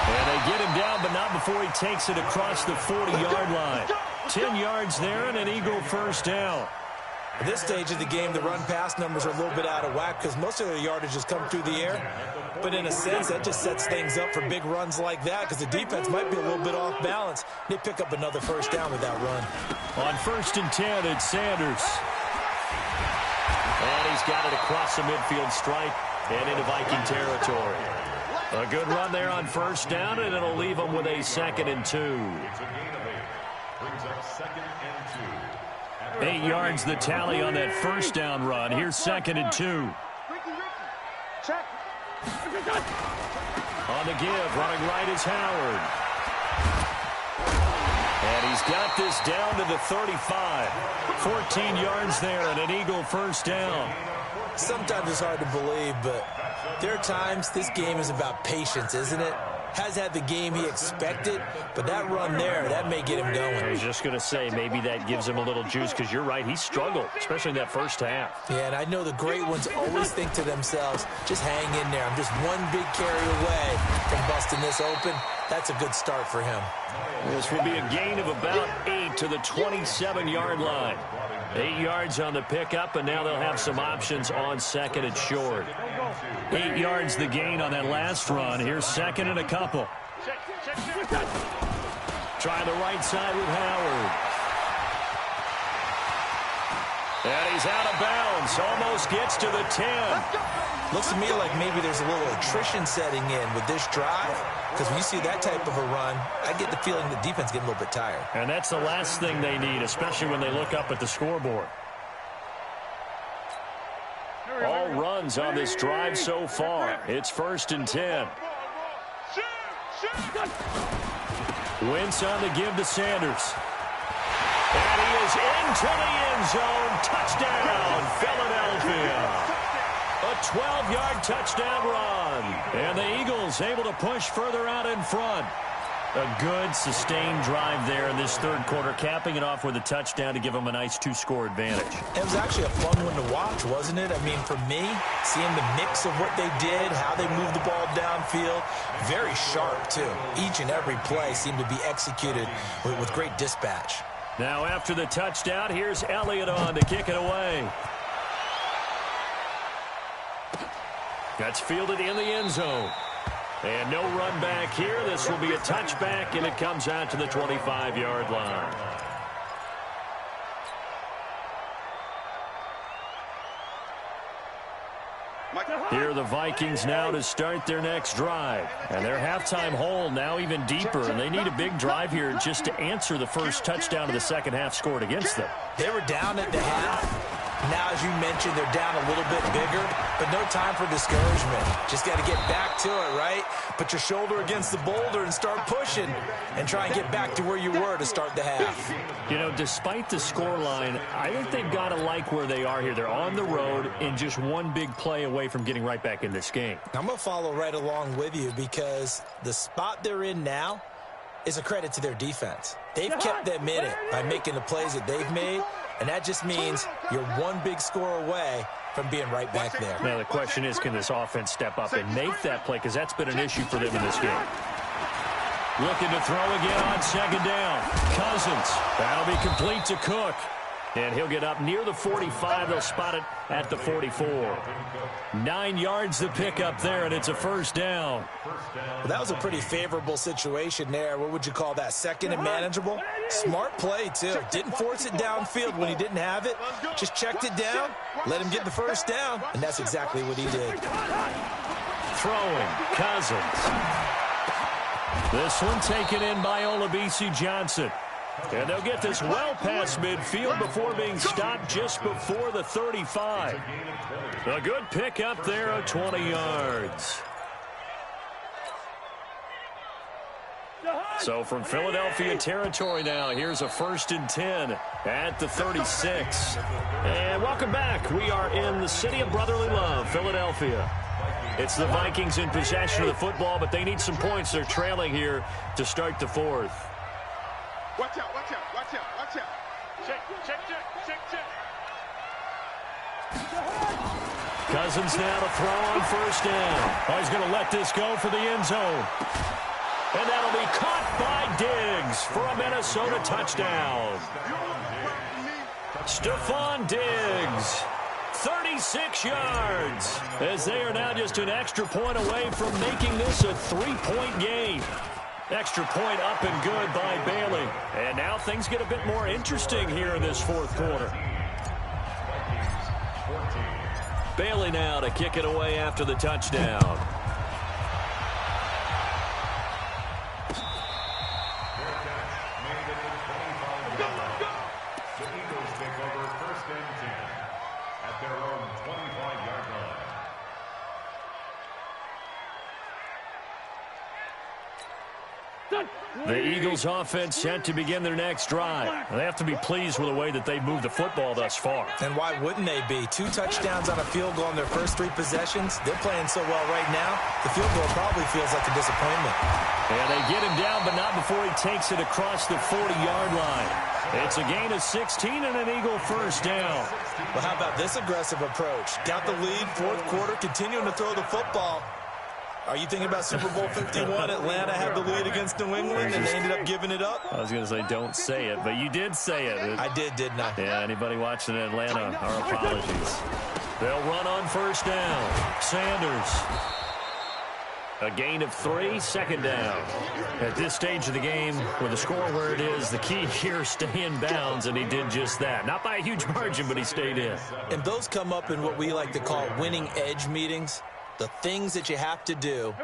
S1: And they get him down, but not before he takes it across the 40-yard line. 10 yards there and an Eagle first down.
S2: At this stage of the game, the run-pass numbers are a little bit out of whack because most of their yardage has come through the air. But in a sense, that just sets things up for big runs like that because the defense might be a little bit off balance. They pick up another first down with that run.
S1: On 1st and 10, it's Sanders. And he's got it across the midfield stripe and into Viking territory. A good run there on 1st down, and it'll leave them with a 2nd and 2.
S5: brings up 2nd and 2.
S1: 8 yards the tally on that first down run. Here's 2nd and 2.
S3: Check.
S1: On the give, running right is Howard. And he's got this down to the 35. 14 yards there and an Eagle first down.
S2: Sometimes it's hard to believe, but there are times this game is about patience, isn't it? Has had the game he expected, but that run there, that may get him going.
S1: I was just going to say, maybe that gives him a little juice, because you're right, he struggled, especially in that first half.
S2: Yeah, and I know the great ones always think to themselves, just hang in there. I'm just one big carry away from busting this open. That's a good start for him.
S1: This will be a gain of about 8 to the 27-yard line. 8 yards on the pickup, and now they'll have some options on 2nd and short. 8 yards the gain on that last run. Here's 2nd and a couple. Try the right side with Howard. And he's out of bounds. Almost gets to the 10.
S2: Looks to me like maybe there's a little attrition setting in with this drive, because when you see that type of a run, I get the feeling the defense getting a little bit tired.
S1: And that's the last thing they need, especially when they look up at the scoreboard. All runs on this drive so far. It's 1st and 10. Wentz on the give to Sanders. And he is into the end zone. Touchdown, Philadelphia. A 12-yard touchdown run. And the Eagles able to push further out in front. A good, sustained drive there in this third quarter, capping it off with a touchdown to give them a nice 2-score advantage.
S2: It was actually a fun one to watch, wasn't it? I mean, for me, seeing the mix of what they did, how they moved the ball downfield, very sharp, too. Each and every play seemed to be executed with great dispatch.
S1: Now, after the touchdown, here's Elliott on to kick it away. That's fielded in the end zone. And no run back here. This will be a touchback, and it comes out to the 25-yard line. Here are the Vikings now to start their next drive. And their halftime hole now even deeper, and they need a big drive here just to answer the first touchdown of the second half scored against them.
S2: They were down at the half. Now, as you mentioned, they're down a little bit bigger, but no time for discouragement. Just got to get back to it, right? Put your shoulder against the boulder and start pushing and try and get back to where you were to start the half.
S1: You know, despite the scoreline, I think they've got to like where they are here. They're on the road and just one big play away from getting right back in this game.
S2: I'm going to follow right along with you because the spot they're in now is a credit to their defense. They've kept them in it by making the plays that they've made, and that just means you're one big score away from being right back there.
S1: Now, the question is, can this offense step up and make that play? Because that's been an issue for them in this game. Looking to throw again on 2nd down. Cousins. That'll be complete to Cook. And he'll get up near the 45. They'll spot it at the 44. 9 yards to pick up there, and it's a first down.
S2: Well, that was a pretty favorable situation there. What would you call that? 2nd and manageable? Smart play, too. Didn't force it downfield when he didn't have it. Just checked it down, let him get the first down, and that's exactly what he did.
S1: Throwing, Cousins. This one taken in by Olabisi Johnson. And they'll get this well past midfield before being stopped just before the 35. A good pickup there of 20 yards. So from Philadelphia territory now, here's a 1st and 10 at the 36. And welcome back. We are in the city of brotherly love, Philadelphia. It's the Vikings in possession of the football, but they need some points. They're trailing here to start the fourth.
S3: Watch out, watch out, watch out, watch out.
S4: Check, check, check, check, check.
S1: Cousins now to throw on 1st down. Oh, he's going to let this go for the end zone. And that'll be caught by Diggs for a Minnesota touchdown. Stephon Diggs, 36 yards, as they are now just an extra point away from making this a 3-point game. Extra point up and good by Bailey. And now things get a bit more interesting here in this fourth quarter. Bailey now to kick it away after the touchdown. The Eagles offense set to begin their next drive. They have to be pleased with the way that they've moved the football thus far.
S2: And why wouldn't they be? 2 touchdowns on a field goal in their first 3 possessions. They're playing so well right now, the field goal probably feels like a disappointment.
S1: And they get him down, but not before he takes it across the 40-yard line. It's a gain of 16 and an Eagle first down.
S2: Well, how about this aggressive approach? Got the lead, 4th quarter, continuing to throw the football. Are you thinking about Super Bowl 51? Atlanta had the lead against New England, and they ended up giving it up?
S1: I was going to say don't say it, but you did say it.
S2: I did, didn't I?
S1: Yeah, anybody watching Atlanta, our apologies. They'll run on first down. Sanders. A gain of 3, second down. At this stage of the game, with the score where it is, the key here is stay in bounds, and he did just that. Not by a huge margin, but he stayed in.
S2: And those come up in what we like to call winning edge meetings. The things that you have to do,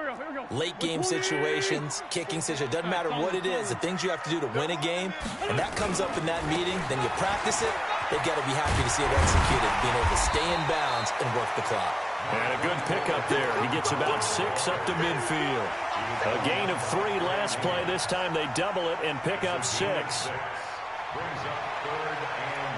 S2: late game situations, kicking situations, doesn't matter what it is, the things you have to do to win a game, and that comes up in that meeting, then you practice it, they've got to be happy to see it executed, being able to stay in bounds and work the clock.
S1: And a good pickup there. He gets about 6 up to midfield. A gain of 3 last play. This time they double it and pick up 6.
S5: Brings up 3rd and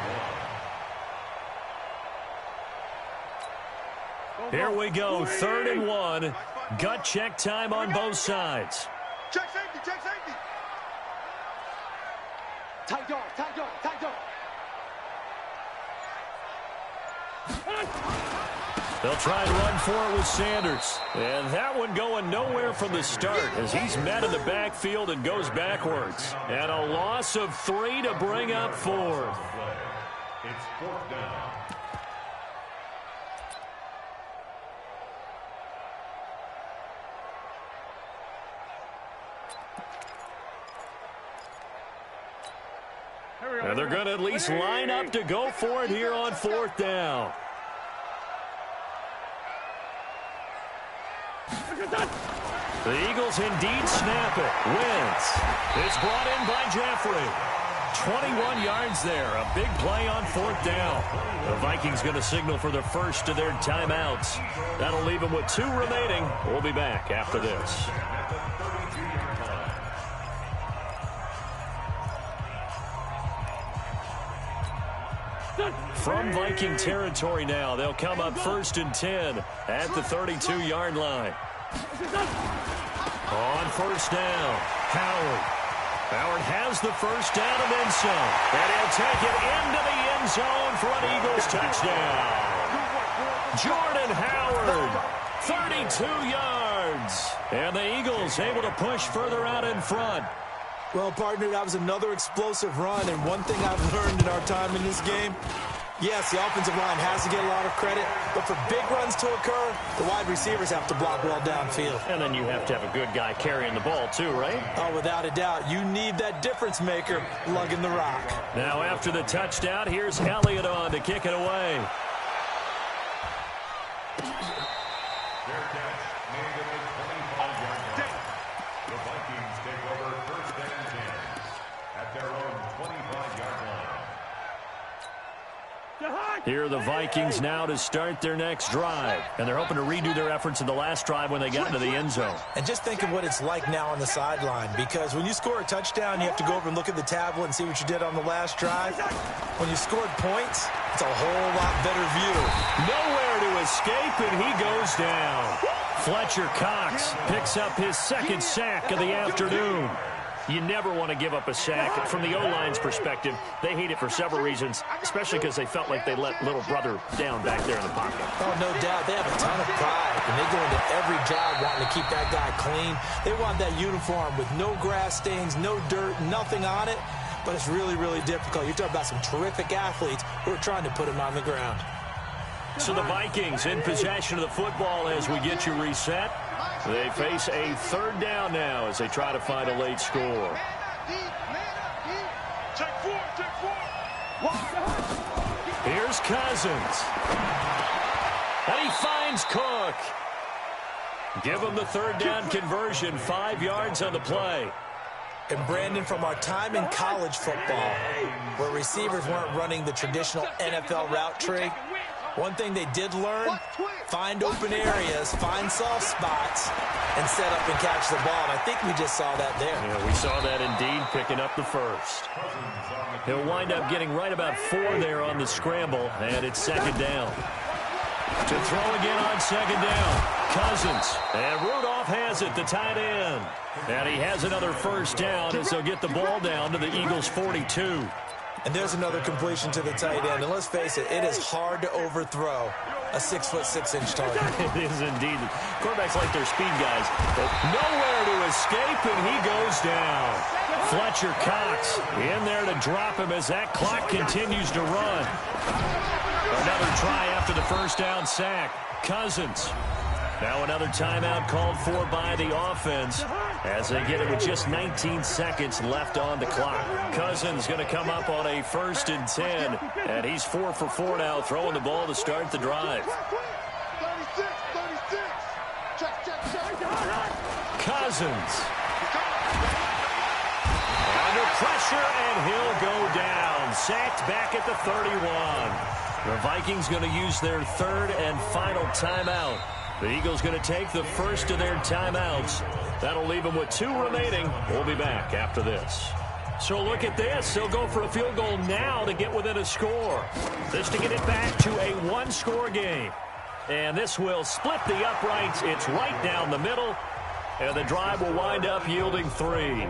S5: 1.
S1: Here we go, 3rd and 1. Gut check time on both sides.
S3: Check safety, check safety.
S4: Tight dog, tight dog, tight dog.
S1: They'll try and run for it with Sanders. And that one going nowhere from the start as he's met in the backfield and goes backwards. And a loss of 3 to bring up 4th.
S5: It's 4th down.
S1: And they're going to at least line up to go for it here on 4th down. The Eagles indeed snap it. Wins. It's brought in by Jeffrey. 21 yards there. A big play on 4th down. The Vikings going to signal for the first of their timeouts. That'll leave them with 2 remaining. We'll be back after this. From Viking territory now, they'll come up 1st and 10 at the 32-yard line. On 1st down, Howard. Howard has the first down and then some. And he'll take it into the end zone for an Eagles touchdown. Jordan Howard, 32 yards. And the Eagles able to push further out in front.
S2: Well, partner, that was another explosive run, and one thing I've learned in our time in this game, yes, the offensive line has to get a lot of credit, but for big runs to occur, the wide receivers have to block well downfield.
S1: And then you have to have a good guy carrying the ball too, right?
S2: Oh, without a doubt. You need that difference maker lugging the rock.
S1: Now after the touchdown, here's Elliott on to kick it away.
S5: Their catch made at the 25-yard line. The Vikings take over 1st and 10 at their own 25-yard line.
S1: Here are the Vikings now to start their next drive. And they're hoping to redo their efforts in the last drive when they got into the end zone.
S2: And just think of what it's like now on the sideline, because when you score a touchdown, you have to go over and look at the tablet and see what you did on the last drive. When you scored points, it's a whole lot better view.
S1: Nowhere to escape, and he goes down. Fletcher Cox picks up his 2nd sack of the afternoon. You never want to give up a sack. From the O-line's perspective, they hate it for several reasons, especially because they felt like they let little brother down back there in the pocket.
S2: Oh, no doubt. They have a ton of pride, and they go into every job wanting to keep that guy clean. They want that uniform with no grass stains, no dirt, nothing on it, but it's really, really difficult. You're talking about some terrific athletes who are trying to put him on the ground.
S1: So the Vikings in possession of the football as we get you reset. They face a 3rd down now as they try to find a late score.
S3: Check 4, check 4.
S1: Here's Cousins. And he finds Cook. Give him the 3rd down conversion, 5 yards on the play.
S2: And Brandon, from our time in college football, where receivers weren't running the traditional NFL route tree, One thing they did learn, find open areas, find soft spots, and set up and catch the ball. And I think we just saw that there.
S1: Yeah, we saw that indeed, picking up the first. He'll wind up getting right about 4 there on the scramble, and it's second down. To throw again on second down, Cousins. And Rudolph has it, the tight end. And he has another first down as they'll get the ball down to the Eagles' 42.
S2: And there's another completion to the tight end. And let's face it, it is hard to overthrow a 6'6" target.
S1: It is indeed. Quarterbacks like their speed guys, but nowhere to escape, and he goes down. Fletcher Cox in there to drop him as that clock continues to run. Another try after the first down sack. Cousins. Now another timeout called for by the offense as they get it with just 19 seconds left on the clock. Cousins going to come up on a 1st and 10, and he's 4 for 4 now, throwing the ball to start the drive.
S3: 36. Check.
S1: Cousins. Under pressure, and he'll go down. Sacked back at the 31. The Vikings going to use their 3rd and final timeout. The Eagles going to take the first of their timeouts. That'll leave them with 2 remaining. We'll be back after this. So look at this. They'll go for a field goal now to get within a score. This to get it back to a 1-score game. And this will split the uprights. It's right down the middle. And the drive will wind up yielding 3.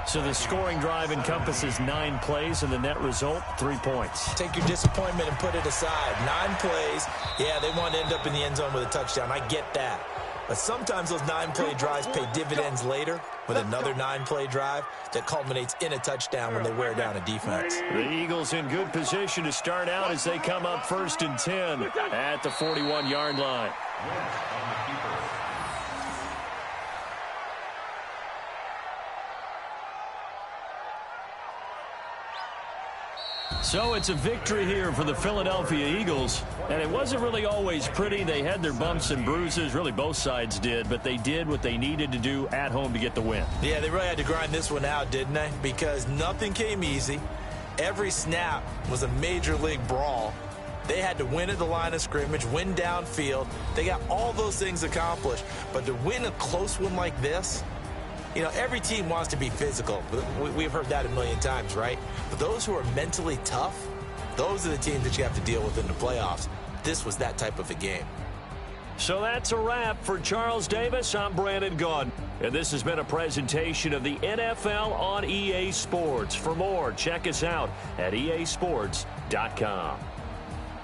S1: So the scoring drive encompasses 9 plays, and the net result, 3 points.
S2: Take your disappointment and put it aside. 9 plays. Yeah, they want to end up in the end zone with a touchdown. I get that. But sometimes those 9-play drives pay dividends later with another 9-play drive that culminates in a touchdown when they wear down a defense.
S1: The Eagles in good position to start out as they come up 1st and 10 at the 41-yard line. So it's a victory here for the Philadelphia Eagles, and it wasn't really always pretty. They had their bumps and bruises, really both sides did, but they did what they needed to do at home to get the win.
S2: Yeah, they really had to grind this one out, didn't they? Because nothing came easy. Every snap was a major league brawl. They had to win at the line of scrimmage, win downfield. They got all those things accomplished, but to win a close one like this, you know, every team wants to be physical. We've heard that a million times, right? But those who are mentally tough, those are the teams that you have to deal with in the playoffs. This was that type of a game.
S1: So that's a wrap for Charles Davis. I'm Brandon Gaudin, and this has been a presentation of the NFL on EA Sports. For more, check us out at easports.com.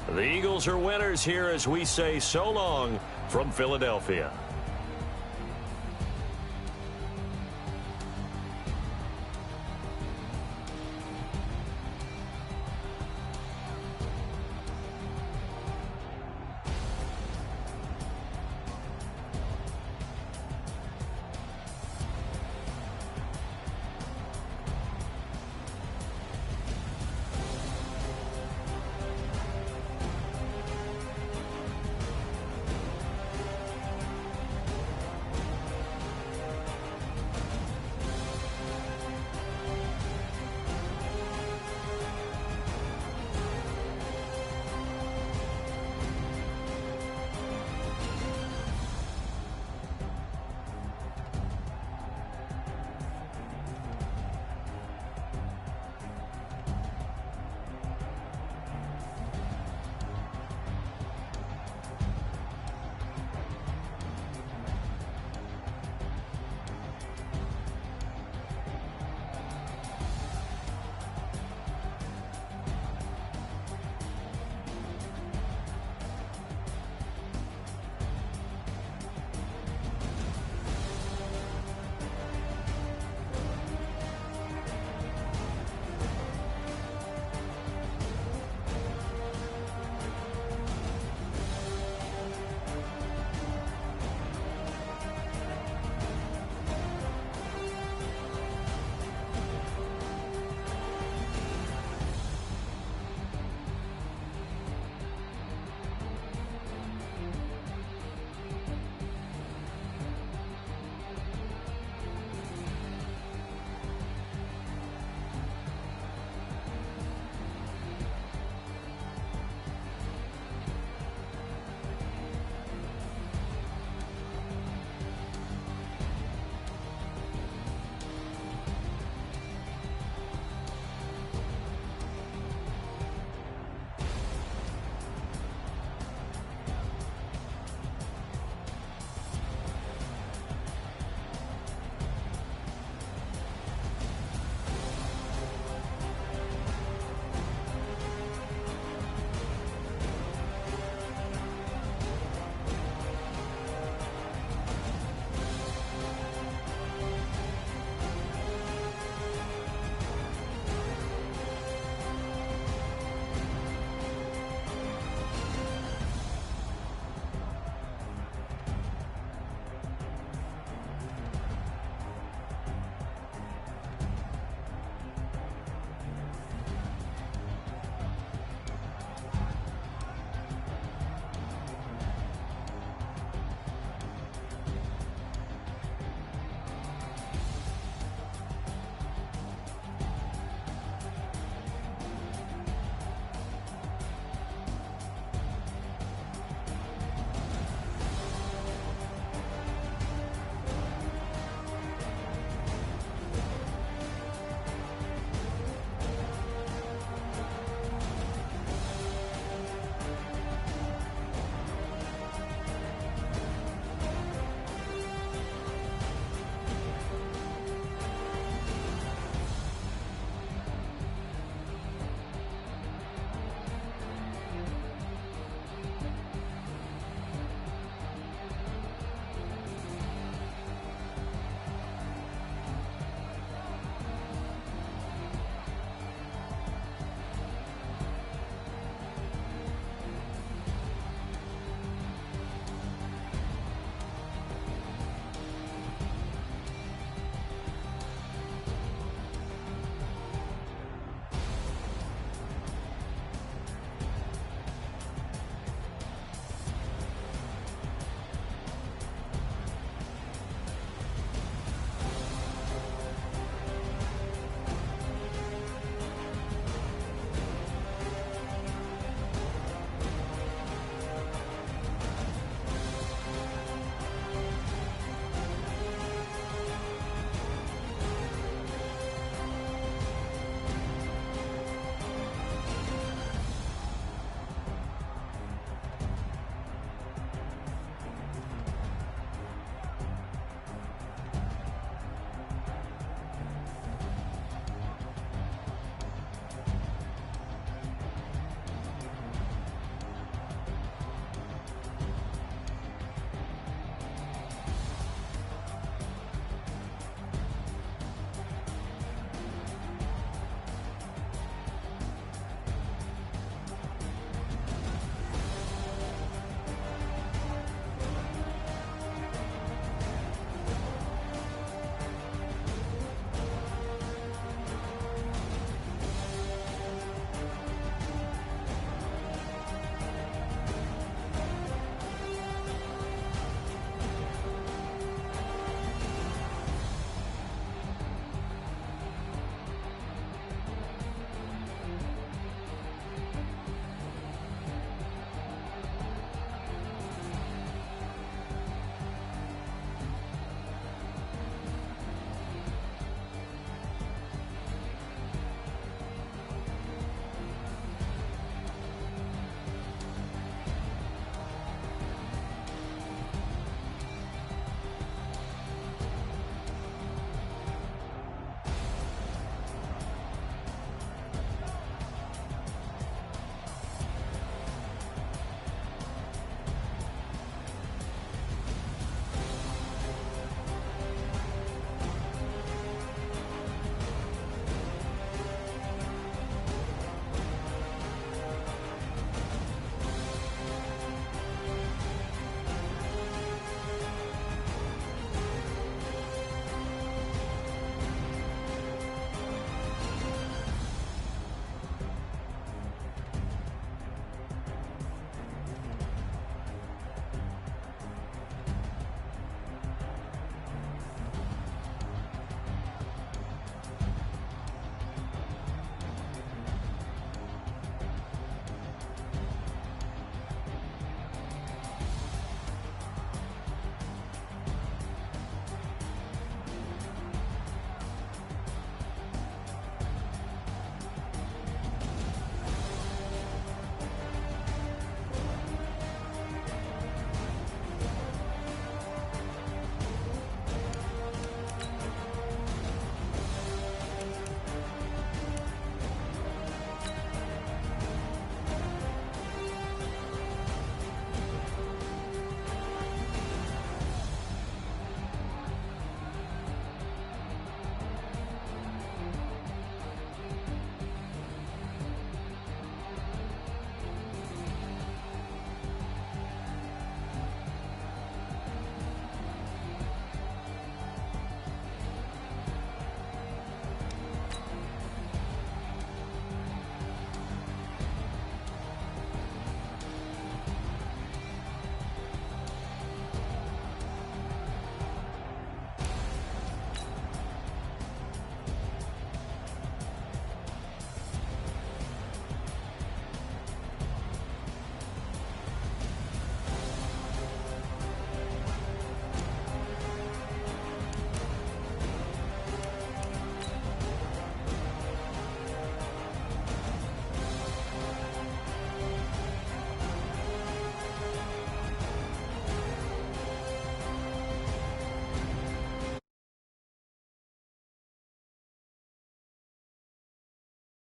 S1: The Eagles are winners here as we say so long from Philadelphia.